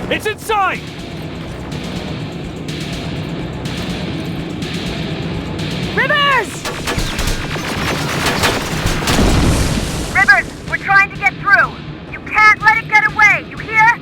E: It's inside!
K: Rivers!
B: Rivers, we're trying to get through. You can't let it get away, you hear?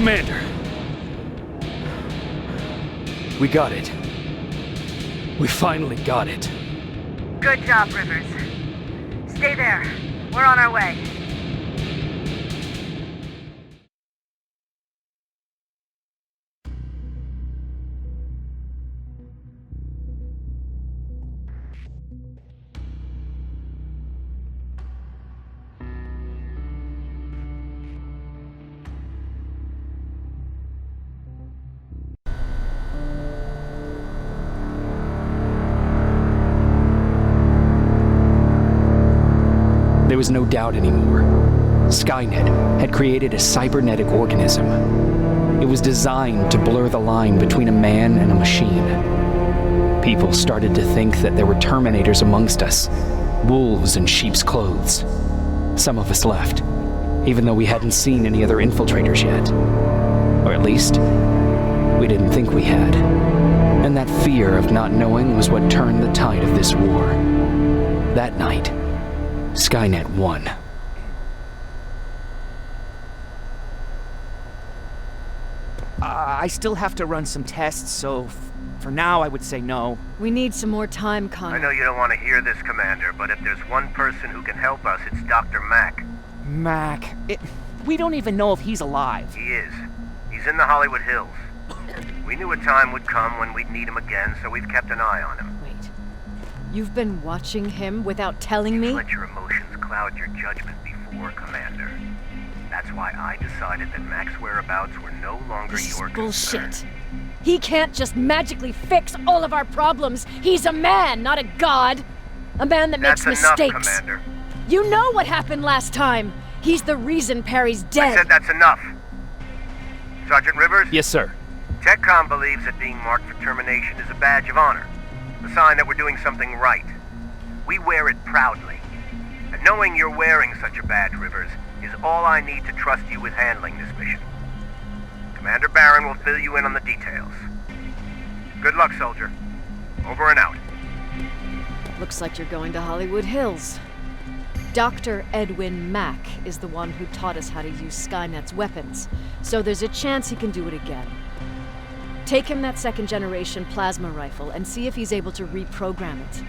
A: Commander! We got it. We finally got it.
B: Good job, Rivers. Stay there. We're on our way.
A: There was no doubt anymore. Skynet had created a cybernetic organism. It was designed to blur the line between a man and a machine. People started to think that there were Terminators amongst us, wolves in sheep's clothes. Some of us left, even though we hadn't seen any other infiltrators yet. Or at least, we didn't think we had. And that fear of not knowing was what turned the tide of this war. That night, Skynet won.
L: I still have to run some tests, so for now I would say no.
K: We need some more time, Connor.
N: I know you don't want to hear this, Commander, but if there's one person who can help us, it's Dr. Mack.
L: Mac, we don't even know if he's alive.
N: He is. He's in the Hollywood Hills. We knew a time would come when we'd need him again, so we've kept an eye on him.
K: Wait. You've been watching him without telling me?
N: Let your emotions cloud your judgment before, Commander. That's why I decided that Mack's whereabouts were no longer your
K: bullshit.
N: concern.
K: He can't just magically fix all of our problems. He's a man, not a god. A man that makes
N: That's
K: mistakes.
N: enough, Commander.
K: You know what happened last time. He's the reason Perry's dead.
N: I said that's enough. Sergeant Rivers?
A: Yes, sir.
N: TechCom believes that being marked for termination is a badge of honor, a sign that we're doing something right. We wear it proudly. And knowing you're wearing such a badge, Rivers, is all I need to trust you with handling this mission. Commander Barron will fill you in on the details. Good luck, soldier. Over and out.
K: Looks like you're going to Hollywood Hills. Dr. Edwin Mack is the one who taught us how to use Skynet's weapons, so there's a chance he can do it again. Take him that second-generation plasma rifle and see if he's able to reprogram it.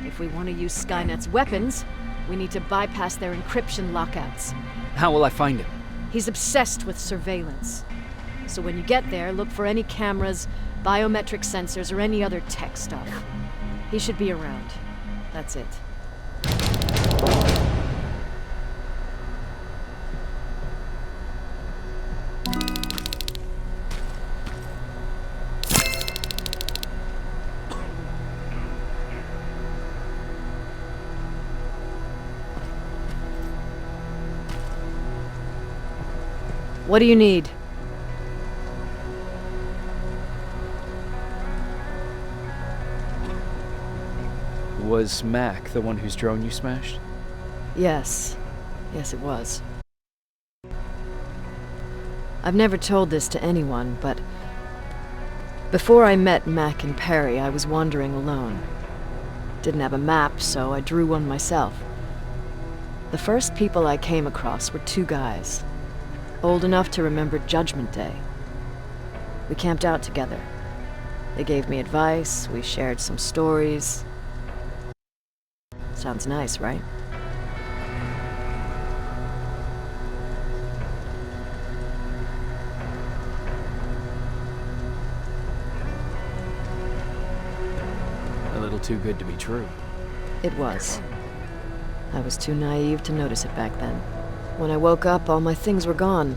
K: If we want to use Skynet's weapons, we need to bypass their encryption lockouts.
A: How will I find him?
K: He's obsessed with surveillance. So when you get there, look for any cameras, biometric sensors, or any other tech stuff. He should be around. That's it. What do you need?
A: Was Mac the one whose drone you smashed?
K: Yes. Yes, it was. I've never told this to anyone, but before I met Mac and Perry, I was wandering alone. Didn't have a map, so I drew one myself. The first people I came across were two guys, old enough to remember Judgment Day. We camped out together. They gave me advice, we shared some stories. Sounds nice, right?
A: A little too good to be true.
K: It was. I was too naive to notice it back then. When I woke up, all my things were gone,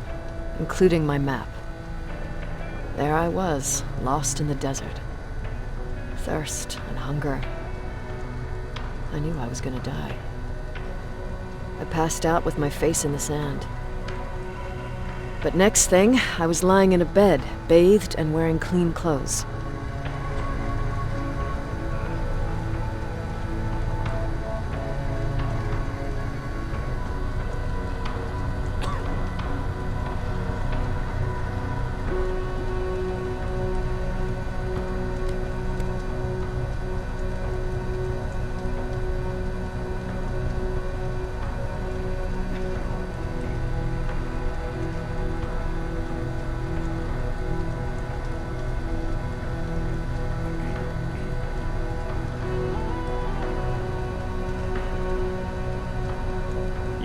K: including my map. There I was, lost in the desert. Thirst and hunger. I knew I was gonna die. I passed out with my face in the sand. But next thing, I was lying in a bed, bathed and wearing clean clothes.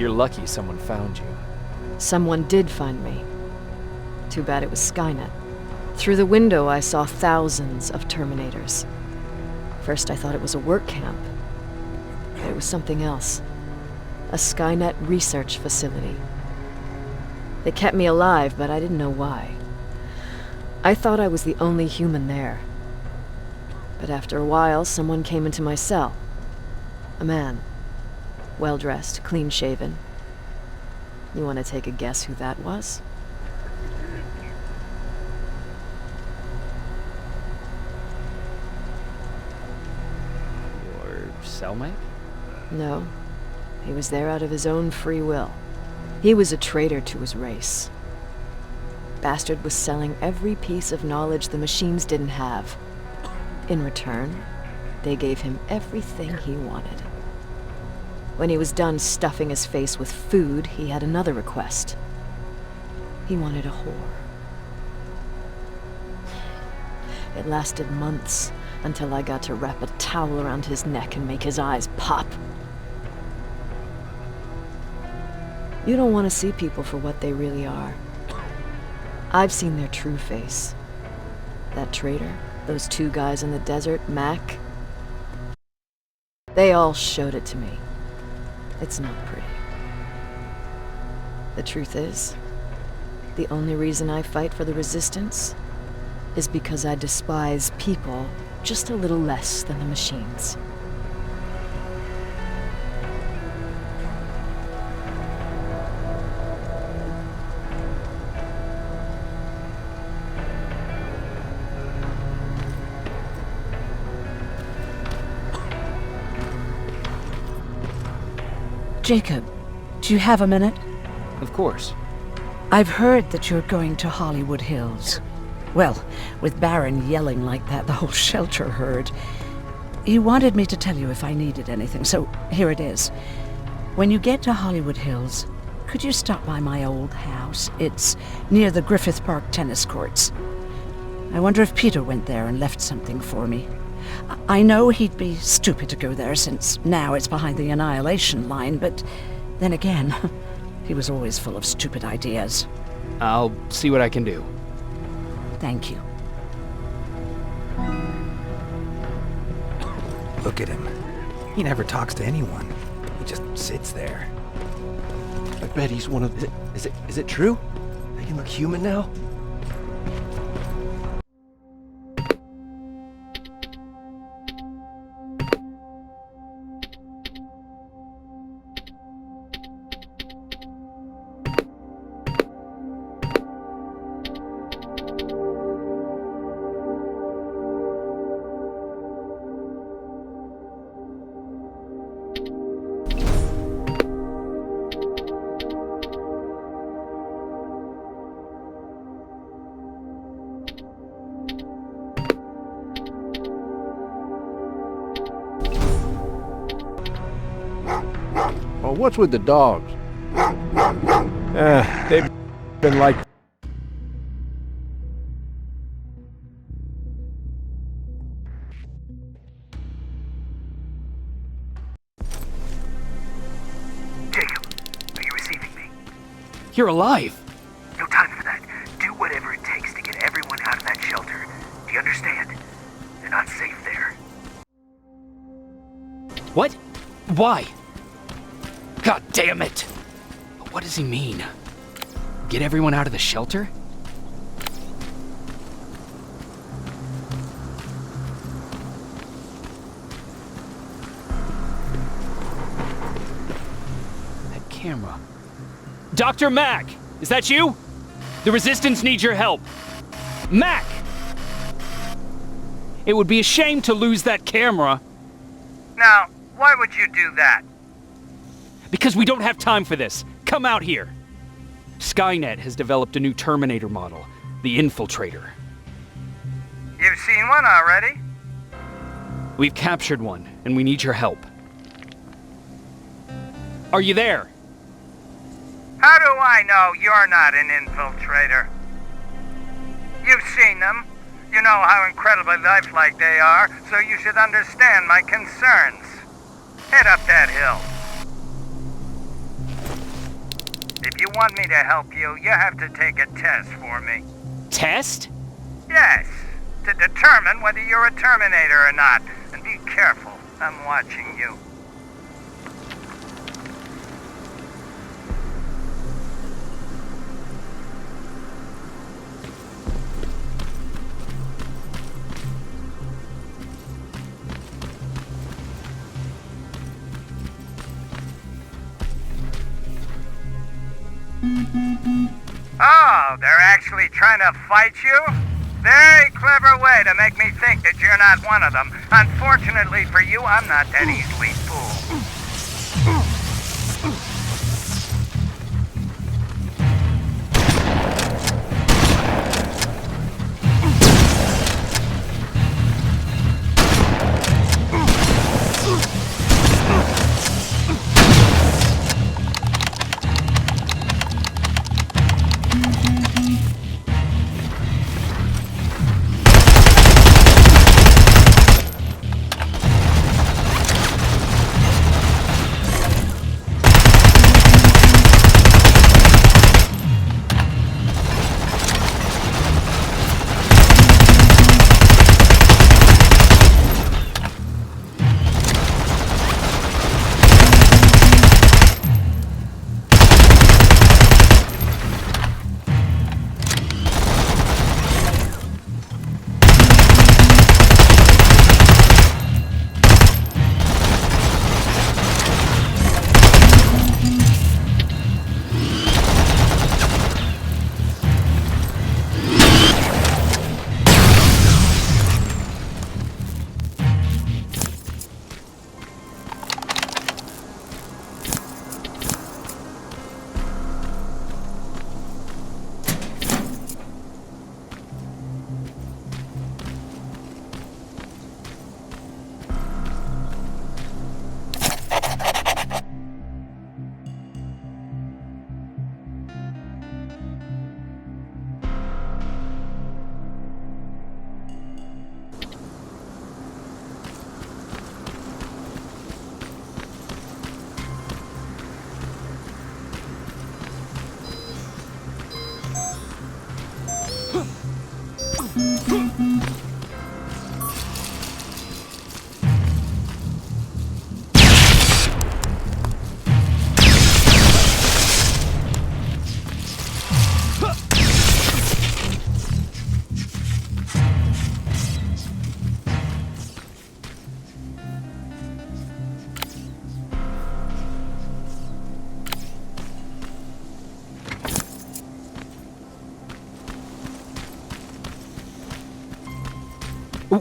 A: You're lucky someone found you.
K: Someone did find me. Too bad it was Skynet. Through the window, I saw thousands of Terminators. First, I thought it was a work camp. But it was something else. A Skynet research facility. They kept me alive, but I didn't know why. I thought I was the only human there. But after a while, someone came into my cell. A man. Well-dressed, clean-shaven. You want to take a guess who that was?
A: Your cellmate?
K: No. He was there out of his own free will. He was a traitor to his race. Bastard was selling every piece of knowledge the machines didn't have. In return, they gave him everything he wanted. When he was done stuffing his face with food, he had another request. He wanted a whore. It lasted months, until I got to wrap a towel around his neck and make his eyes pop. You don't want to see people for what they really are. I've seen their true face. That traitor, those two guys in the desert, Mac, they all showed it to me. It's not pretty. The truth is, the only reason I fight for the Resistance is because I despise people just a little less than the machines.
H: Jacob, do you have a minute?
A: Of course.
H: I've heard that you're going to Hollywood Hills. Well, with Baron yelling like that, the whole shelter heard. He wanted me to tell you if I needed anything, so here it is. When you get to Hollywood Hills, could you stop by my old house? It's near the Griffith Park tennis courts. I wonder if Peter went there and left something for me. I know he'd be stupid to go there, since now it's behind the Annihilation line, but then again, he was always full of stupid ideas.
A: I'll see what I can do.
H: Thank you.
J: Look at him. He never talks to anyone. He just sits there.
M: I bet he's one of the... Is it true? They can look human now?
O: Oh, what's with the dogs?
E: They've been like...
N: Jacob, are you receiving me?
A: You're alive!
N: No time for that. Do whatever it takes to get everyone out of that shelter. Do you understand? They're not safe there.
A: What? Why? God damn it! What does he mean? Get everyone out of the shelter? That camera. Dr. Mac! Is that you? The Resistance needs your help. Mac! It would be a shame to lose that camera.
N: Now, why would you do that?
A: Because we don't have time for this. Come out here. Skynet has developed a new Terminator model, the Infiltrator.
N: You've seen one already?
A: We've captured one, and we need your help. Are you there?
N: How do I know you're not an infiltrator? You've seen them. You know how incredibly lifelike they are, so you should understand my concerns. Head up that hill.
P: want me to help you, you have to take a test for me.
L: Test?
P: Yes, to determine whether you're a Terminator or not. And be careful, I'm watching you. Oh, they're actually trying to fight you? Very clever way to make me think that you're not one of them. Unfortunately for you, I'm not that easily fooled.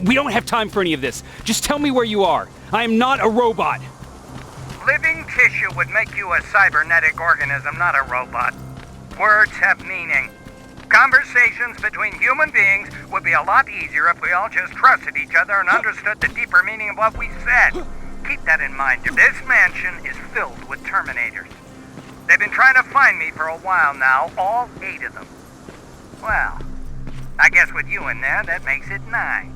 L: We don't have time for any of this. Just tell me where you are. I am not a robot.
P: Living tissue would make you a cybernetic organism, not a robot. Words have meaning. Conversations between human beings would be a lot easier if we all just trusted each other and understood the deeper meaning of what we said. Keep that in mind. This mansion is filled with Terminators. They've been trying to find me for a while now, all 8 of them. Well, I guess with you in there, that makes it 9.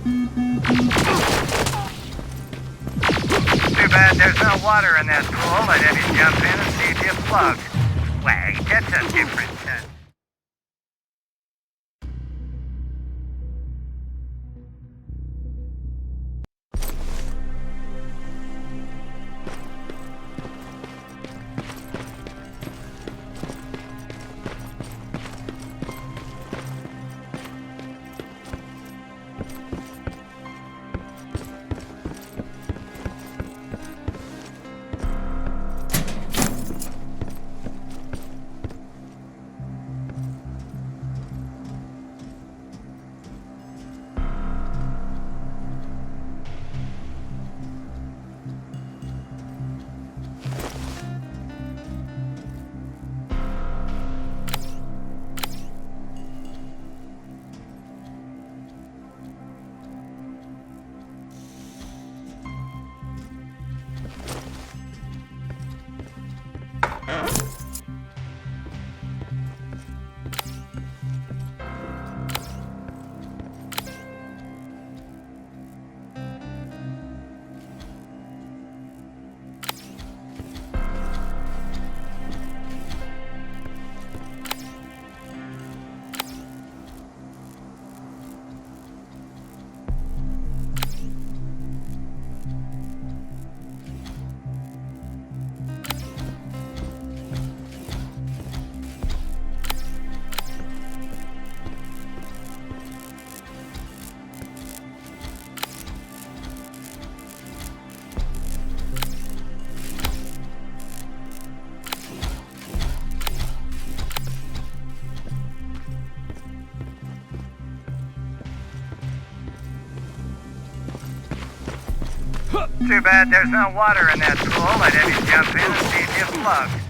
P: Too bad there's no water in that pool. I'd have you jump in and see if you float. Wait, that's a different test. Too bad there's no water in that pool. I'd have you jump in and see if you float.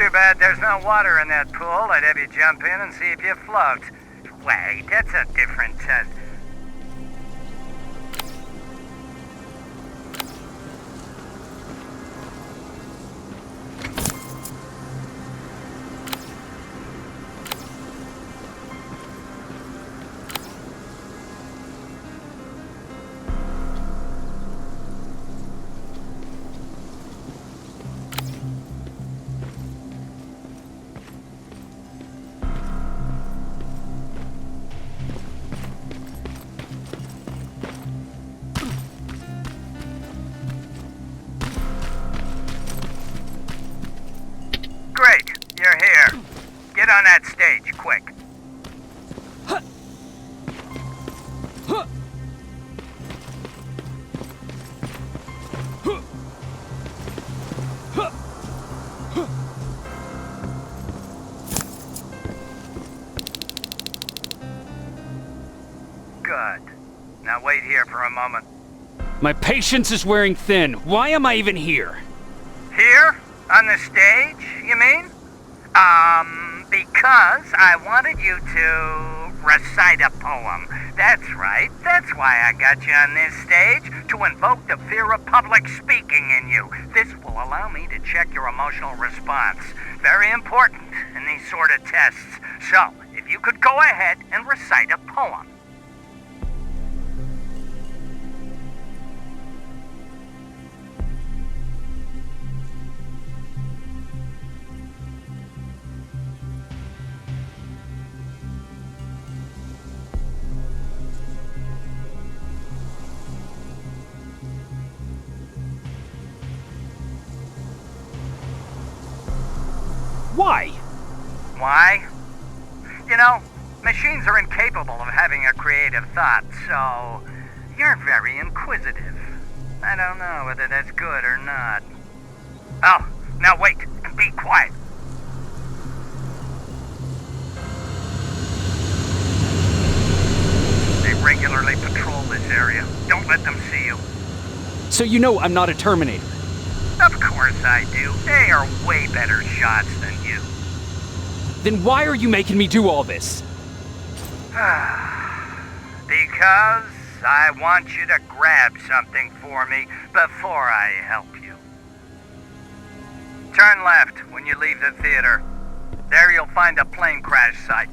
P: Too bad there's no water in that pool. I'd have you jump in and see if you float. Wait, that's a different test. on that stage, quick. Good. Now wait here for a moment.
A: My patience is wearing thin. Why am I even here?
P: Here? On the stage, you mean? Because I wanted you to recite a poem. That's right. That's why I got you on this stage, to invoke the fear of public speaking in you. This will allow me to check your emotional response. Very important in these sort of tests. So, if you could go ahead and recite a poem.
A: Why?
P: Why? You know, machines are incapable of having a creative thought, so you're very inquisitive. I don't know whether that's good or not. Oh, now wait, and be quiet. They regularly patrol this area. Don't let them see you.
A: So you know I'm not a Terminator.
P: Of course I do. They are way better shots than you.
A: Then why are you making me do all this?
P: Because I want you to grab something for me before I help you. Turn left when you leave the theater. There you'll find a plane crash site.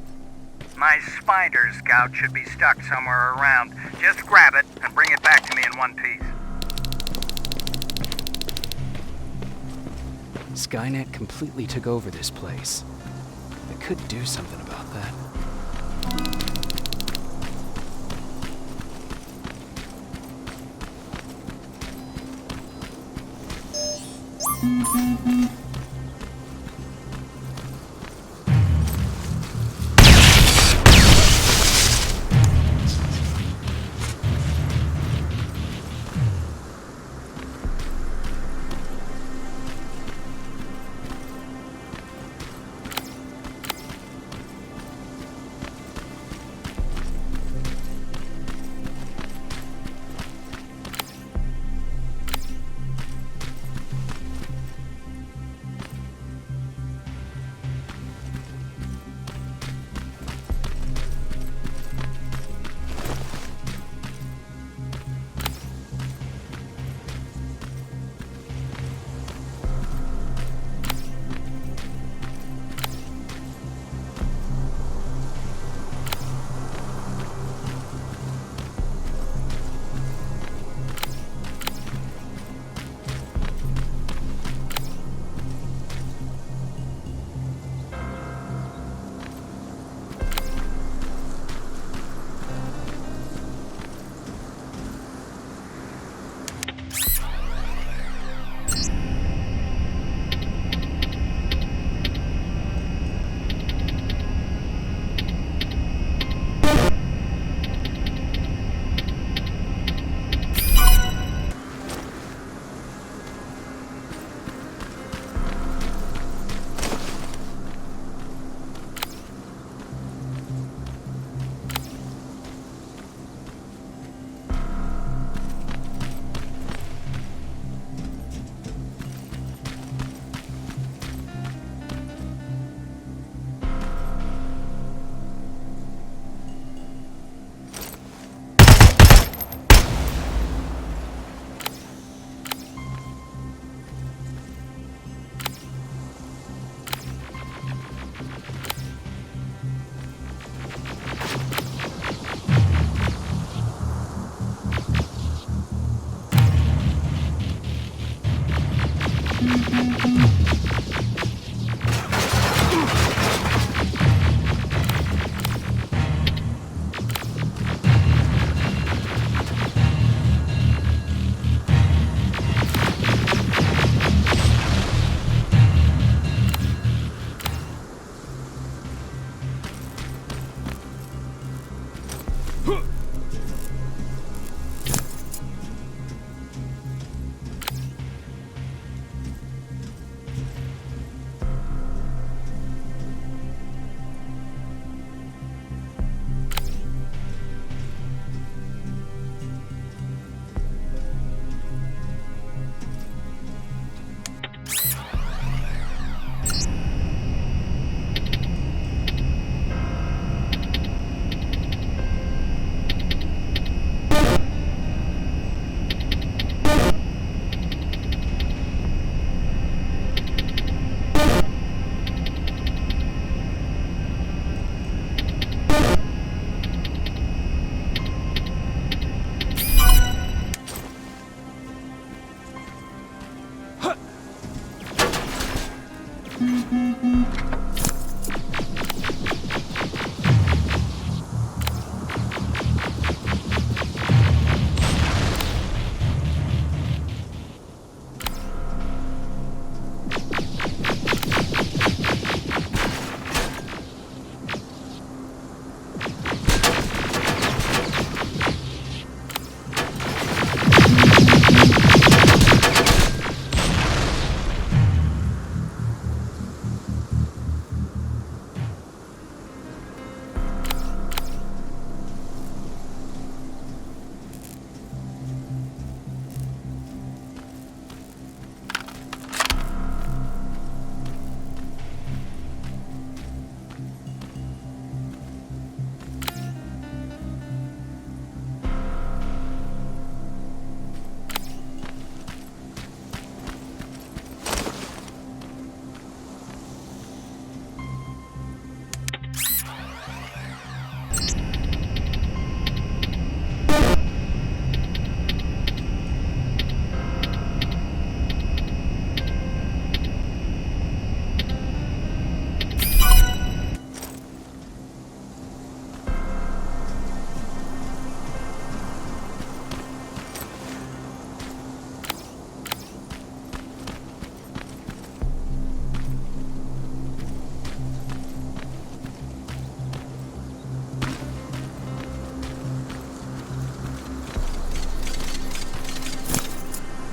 P: My spider scout should be stuck somewhere around. Just grab it and bring it back to me in one piece.
A: Skynet completely took over this place. I could do something about that.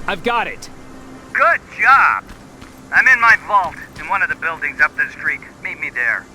A: I've got it.
P: Good job. I'm in my vault in one of the buildings up the street. Meet me there.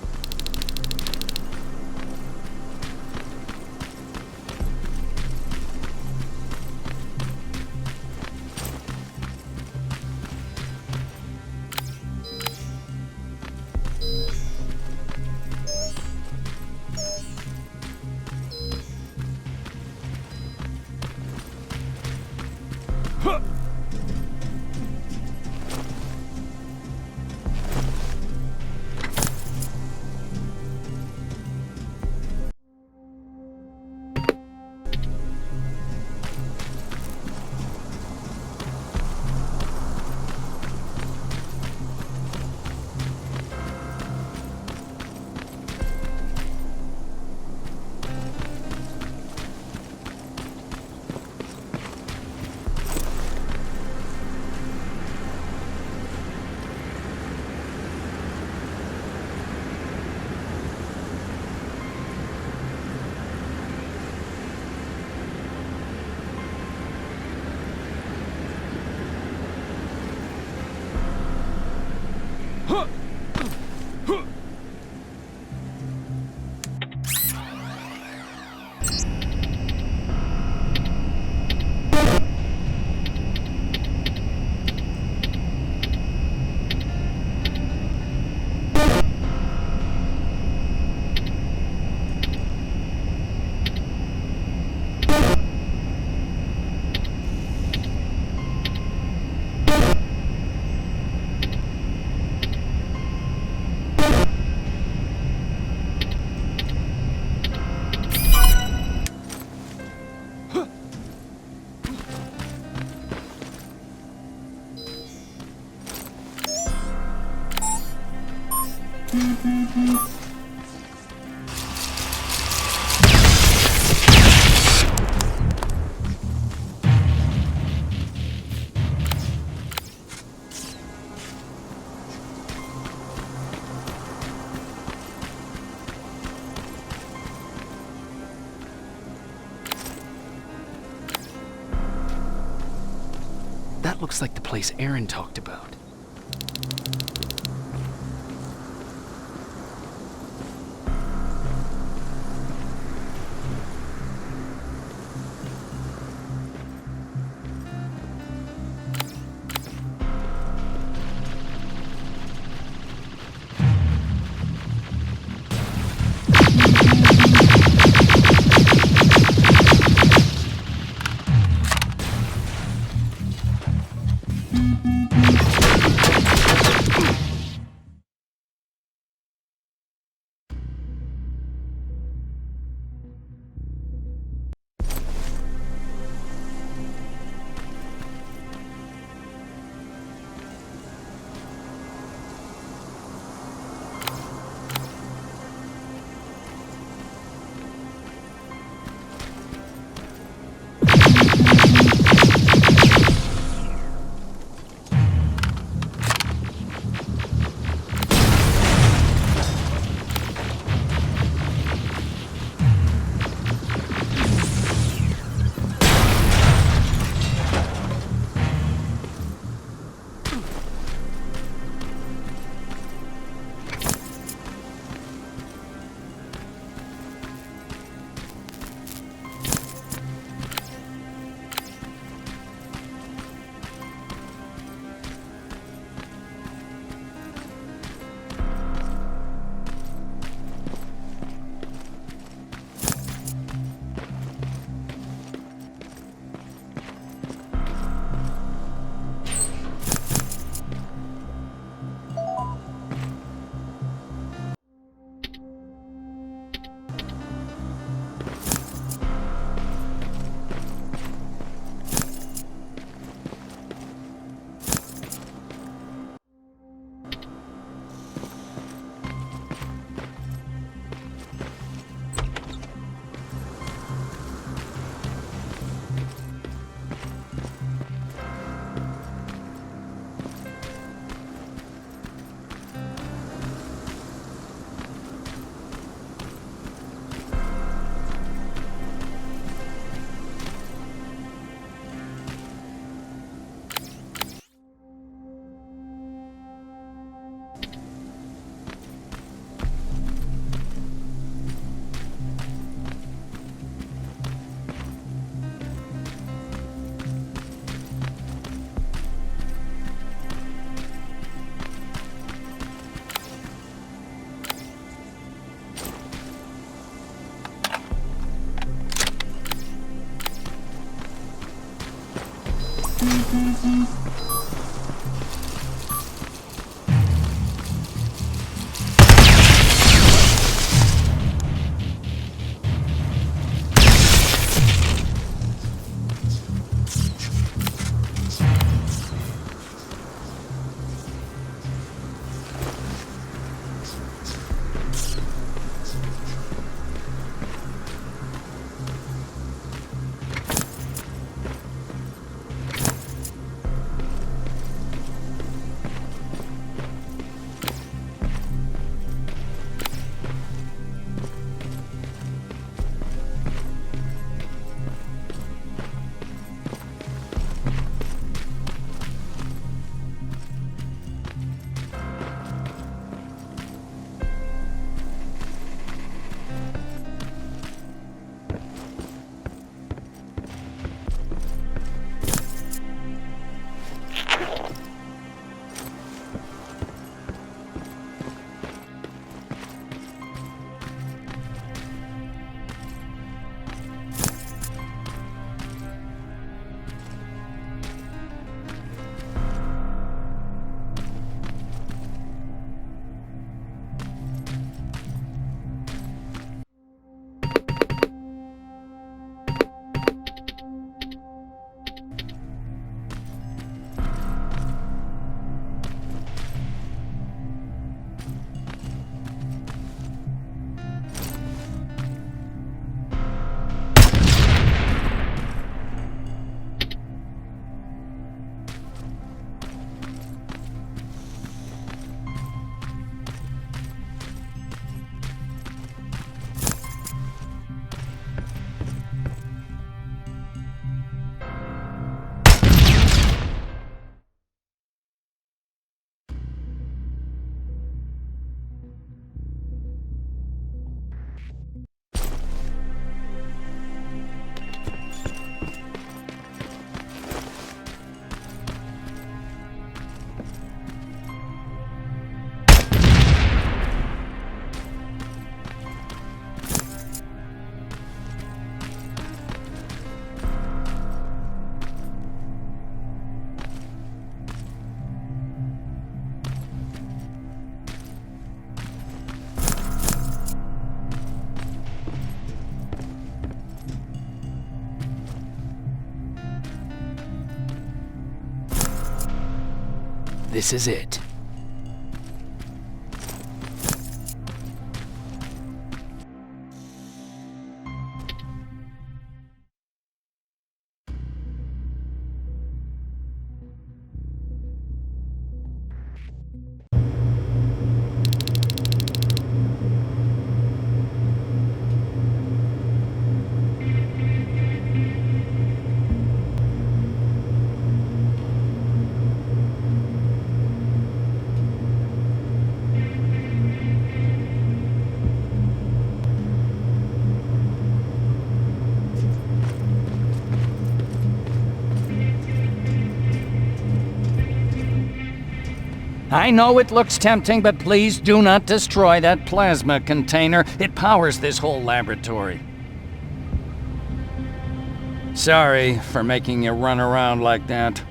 A: That looks like the place Aaron talked about. This is it.
L: I know it looks tempting, but please do not destroy that plasma container. It powers this whole laboratory. Sorry for making you run around like that.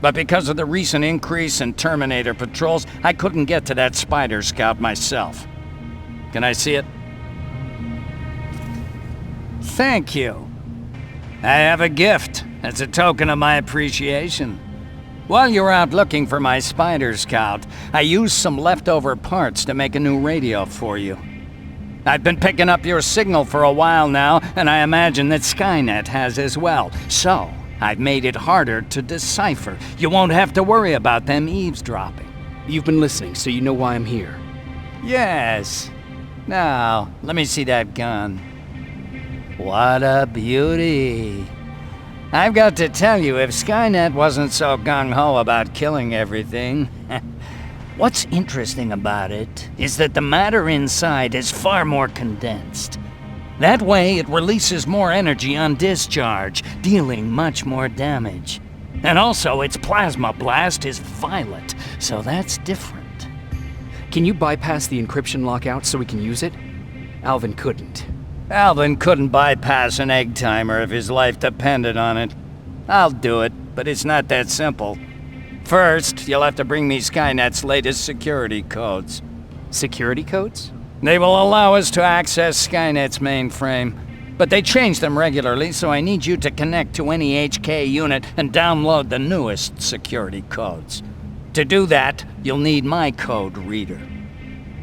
L: But because of the recent increase in Terminator patrols, I couldn't get to that Spider Scout myself. Can I see it? Thank you. I have a gift as a token of my appreciation. While you were out looking for my Spider Scout, I used some leftover parts to make a new radio for you. I've been picking up your signal for a while now, and I imagine that Skynet has as well. So, I've made it harder to decipher. You won't have to worry about them eavesdropping.
A: You've been listening, so you know why I'm here.
L: Yes. Now, let me see that gun. What a beauty. I've got to tell you, if Skynet wasn't so gung-ho about killing everything... What's interesting about it is that the matter inside is far more condensed. That way, it releases more energy on discharge, dealing much more damage. And also, its plasma blast is violet, so that's different.
A: Can you bypass the encryption lockout so we can use it? Alvin couldn't.
L: Alvin couldn't bypass an egg timer if his life depended on it. I'll do it. but it's not that simple. First, you'll have to bring me Skynet's latest security codes.
A: Security codes?
L: They will allow us to access Skynet's mainframe, but they change them regularly, so I need you to connect to any HK unit and download the newest security codes. To do that, you'll need my code reader.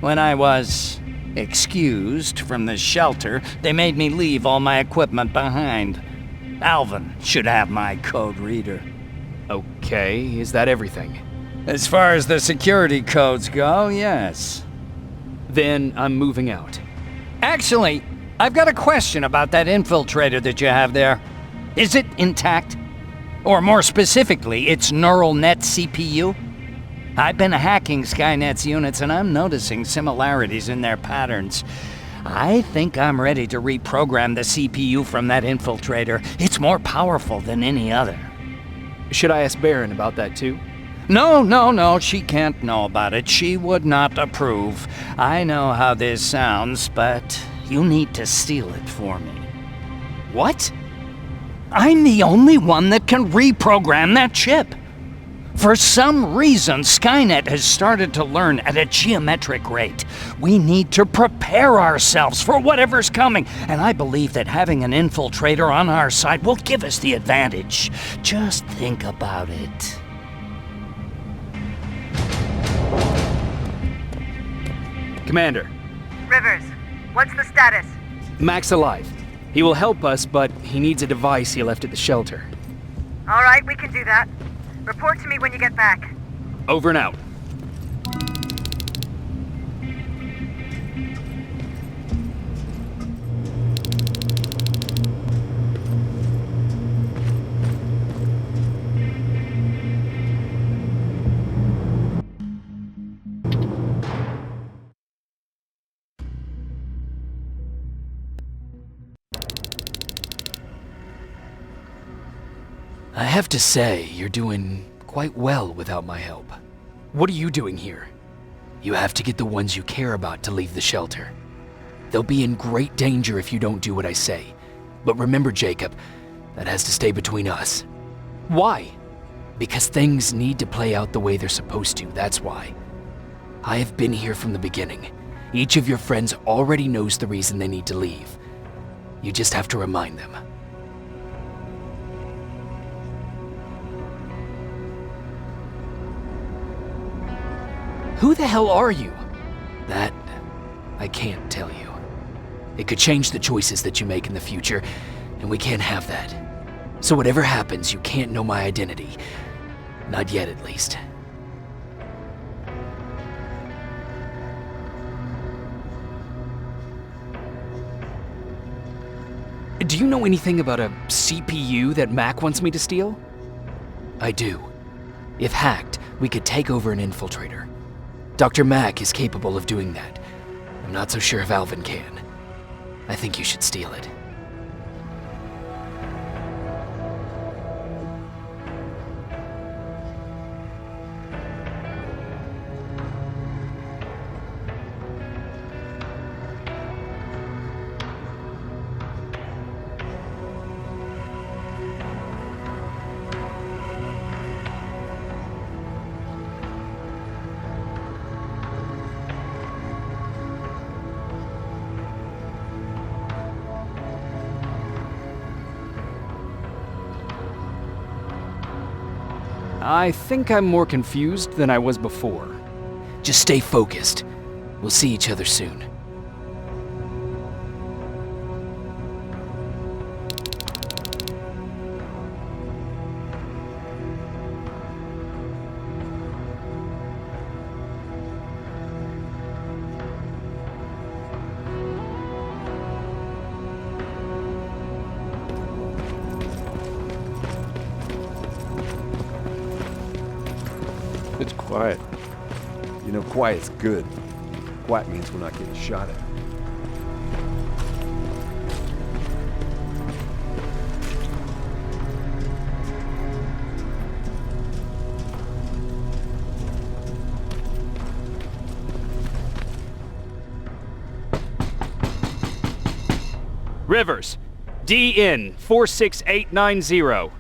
L: When I was excused from the shelter, they made me leave all my equipment behind. Alvin should have my code reader.
A: Okay, is that everything?
L: As far as the security codes go, yes.
A: Then I'm moving out.
L: Actually, I've got a question about that infiltrator that you have there. Is it intact? Or more specifically, its neural net CPU? I've been hacking Skynet's units and I'm noticing similarities in their patterns. I think I'm ready to reprogram the CPU from that infiltrator. It's more powerful than any other.
A: Should I ask Baron about that too?
L: No, she can't know about it. She would not approve. I know how this sounds, but you need to steal it for me.
A: What?
L: I'm the only one that can reprogram that chip. For some reason, Skynet has started to learn at a geometric rate. We need to prepare ourselves for whatever's coming, and I believe that having an infiltrator on our side will give us the advantage. Just think about it.
A: Commander.
B: Rivers, what's the status?
A: Mac's alive. He will help us, but he needs a device he left at the shelter.
B: All right, we can do that. Report to me when you get back.
A: Over and out. I have to say, you're doing quite well without my help. What are you doing here? You have to get the ones you care about to leave the shelter. They'll be in great danger if you don't do what I say. But remember, Jacob, that has to stay between us. Why? Because things need to play out the way they're supposed to, that's why. I have been here from the beginning. Each of your friends already knows the reason they need to leave. You just have to remind them. Who the hell are you? That, I can't tell you. It could change the choices that you make in the future, and we can't have that. So whatever happens, you can't know my identity. Not yet, at least. Do you know anything about a CPU that Mac wants me to steal? I do. If hacked, we could take over an infiltrator. Dr. Mac is capable of doing that. I'm not so sure if Alvin can. I think you should steal it. I think I'm more confused than I was before. Just stay focused. We'll see each other soon.
M: It's quiet. You know, quiet's good. Quiet means we're not getting shot at.
A: Rivers, DN 46890.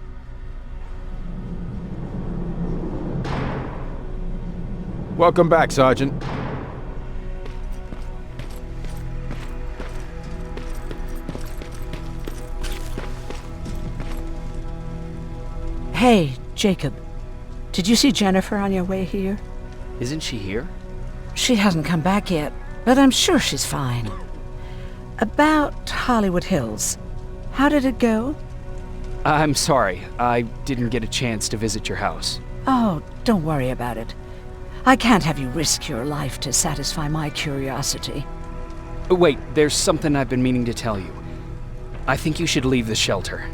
E: Welcome back, Sergeant.
H: Hey, Jacob. Did you see Jennifer on your way here?
A: Isn't she here?
H: She hasn't come back yet, but I'm sure she's fine. About Hollywood Hills. How did it go?
A: I'm sorry. I didn't get a chance to visit your house.
H: Oh, don't worry about it. I can't have you risk your life to satisfy my curiosity.
A: Wait, there's something I've been meaning to tell you. I think you should leave the shelter.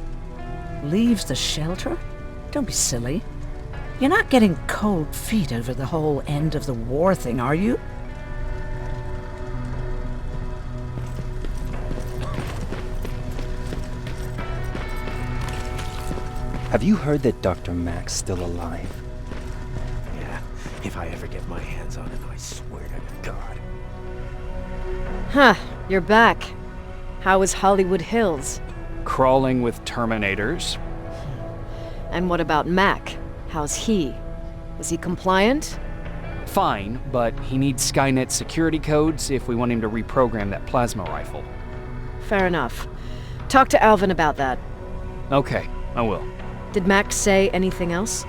H: Leaves the shelter? Don't be silly. You're not getting cold feet over the whole end of the war thing, are you?
F: Have you heard that Dr. Mack's still alive?
G: Yeah, if I ever get my hands on him, I swear to God.
K: Huh, you're back. How is Hollywood Hills?
A: Crawling with Terminators.
K: And what about Mac? How's he? Is he compliant?
A: Fine, but he needs Skynet security codes if we want him to reprogram that plasma rifle.
K: Fair enough. Talk to Alvin about that.
A: Okay, I will.
K: Did Mac say anything else?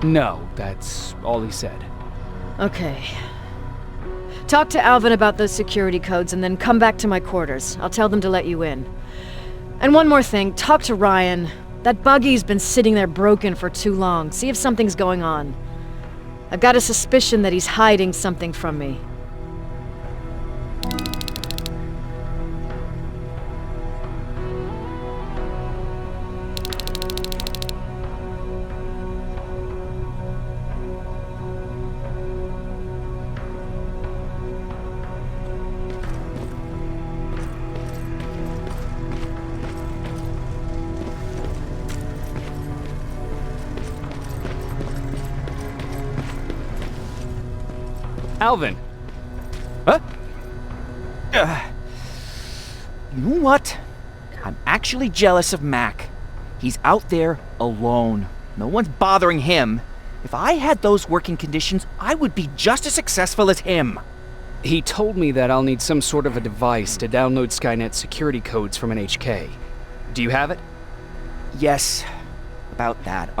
A: No, that's all he said.
K: Okay. Talk to Alvin about those security codes and then come back to my quarters. I'll tell them to let you in. And one more thing, talk to Ryan. That buggy's been sitting there broken for too long. See if something's going on. I've got a suspicion that he's hiding something from me.
A: Alvin!
Q: Huh? You know what? I'm actually jealous of Mac. He's out there alone. No one's bothering him. If I had those working conditions, I would be just as successful as him.
A: He told me that I'll need some sort of a device to download Skynet security codes from an HK. Do you have it?
Q: Yes, about that.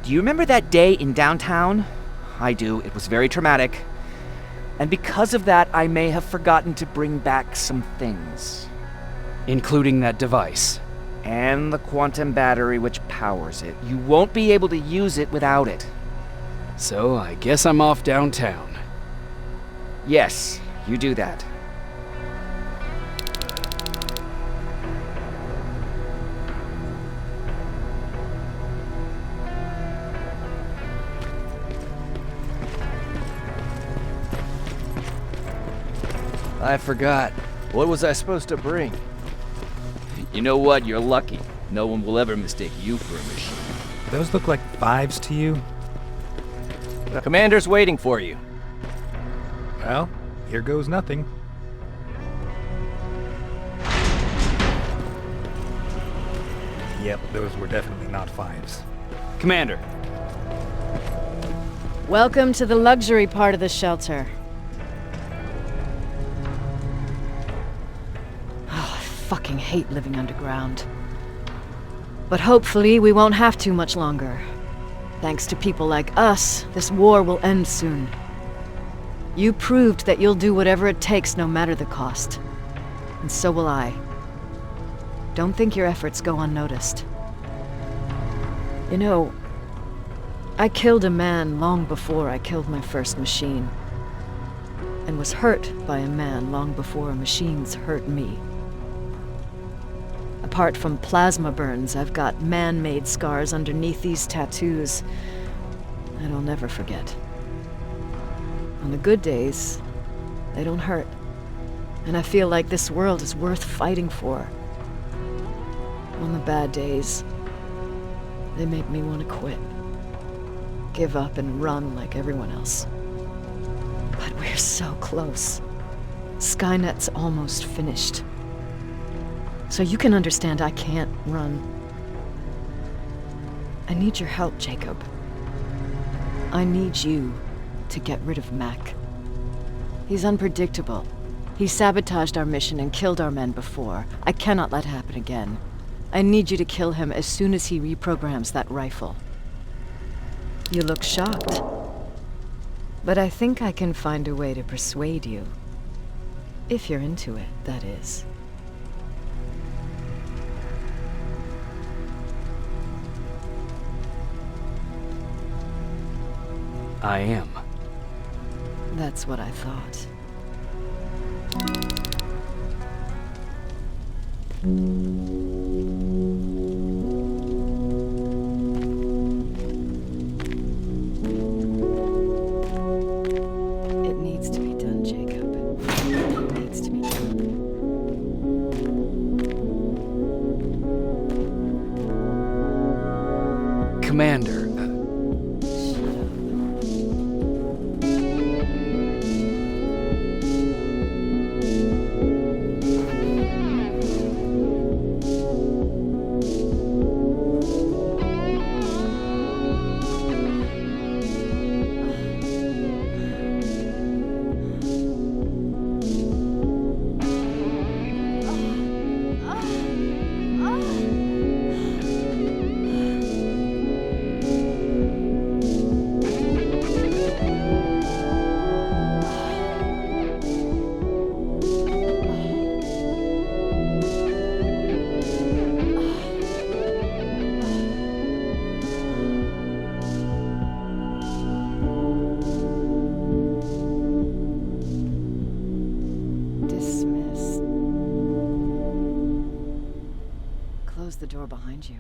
Q: Do you remember that day in downtown? I do. It was very traumatic. And because of that, I may have forgotten to bring back some things.
A: Including that device.
Q: And the quantum battery which powers it. You won't be able to use it without it.
A: So I guess I'm off downtown.
Q: Yes, you do that.
R: I forgot. What was I supposed to bring?
I: You know what? You're lucky. No one will ever mistake you for a machine.
J: Those look like 5s to you?
R: Commander's waiting for you.
J: Well, here goes nothing. Yep, those were definitely not 5s.
A: Commander.
K: Welcome to the luxury part of the shelter. Oh, I fucking hate living underground. But hopefully we won't have to much longer. Thanks to people like us, this war will end soon. You proved that you'll do whatever it takes no matter the cost. And so will I. Don't think your efforts go unnoticed. You know, I killed a man long before I killed my first machine. And was hurt by a man long before machines hurt me. Apart from plasma burns, I've got man-made scars underneath these tattoos that I'll never forget. On the good days, they don't hurt. And I feel like this world is worth fighting for. On the bad days, they make me want to quit. Give up and run like everyone else. But we're so close. Skynet's almost finished. So you can understand I can't run. I need your help, Jacob. I need you to get rid of Mac. He's unpredictable. He sabotaged our mission and killed our men before. I cannot let it happen again. I need you to kill him as soon as he reprograms that rifle. You look shocked. But I think I can find a way to persuade you. If you're into it, that is.
A: I am.
K: That's what I thought. It needs to be done, Jacob. It needs to be done.
A: Commander,
K: Close the door behind you.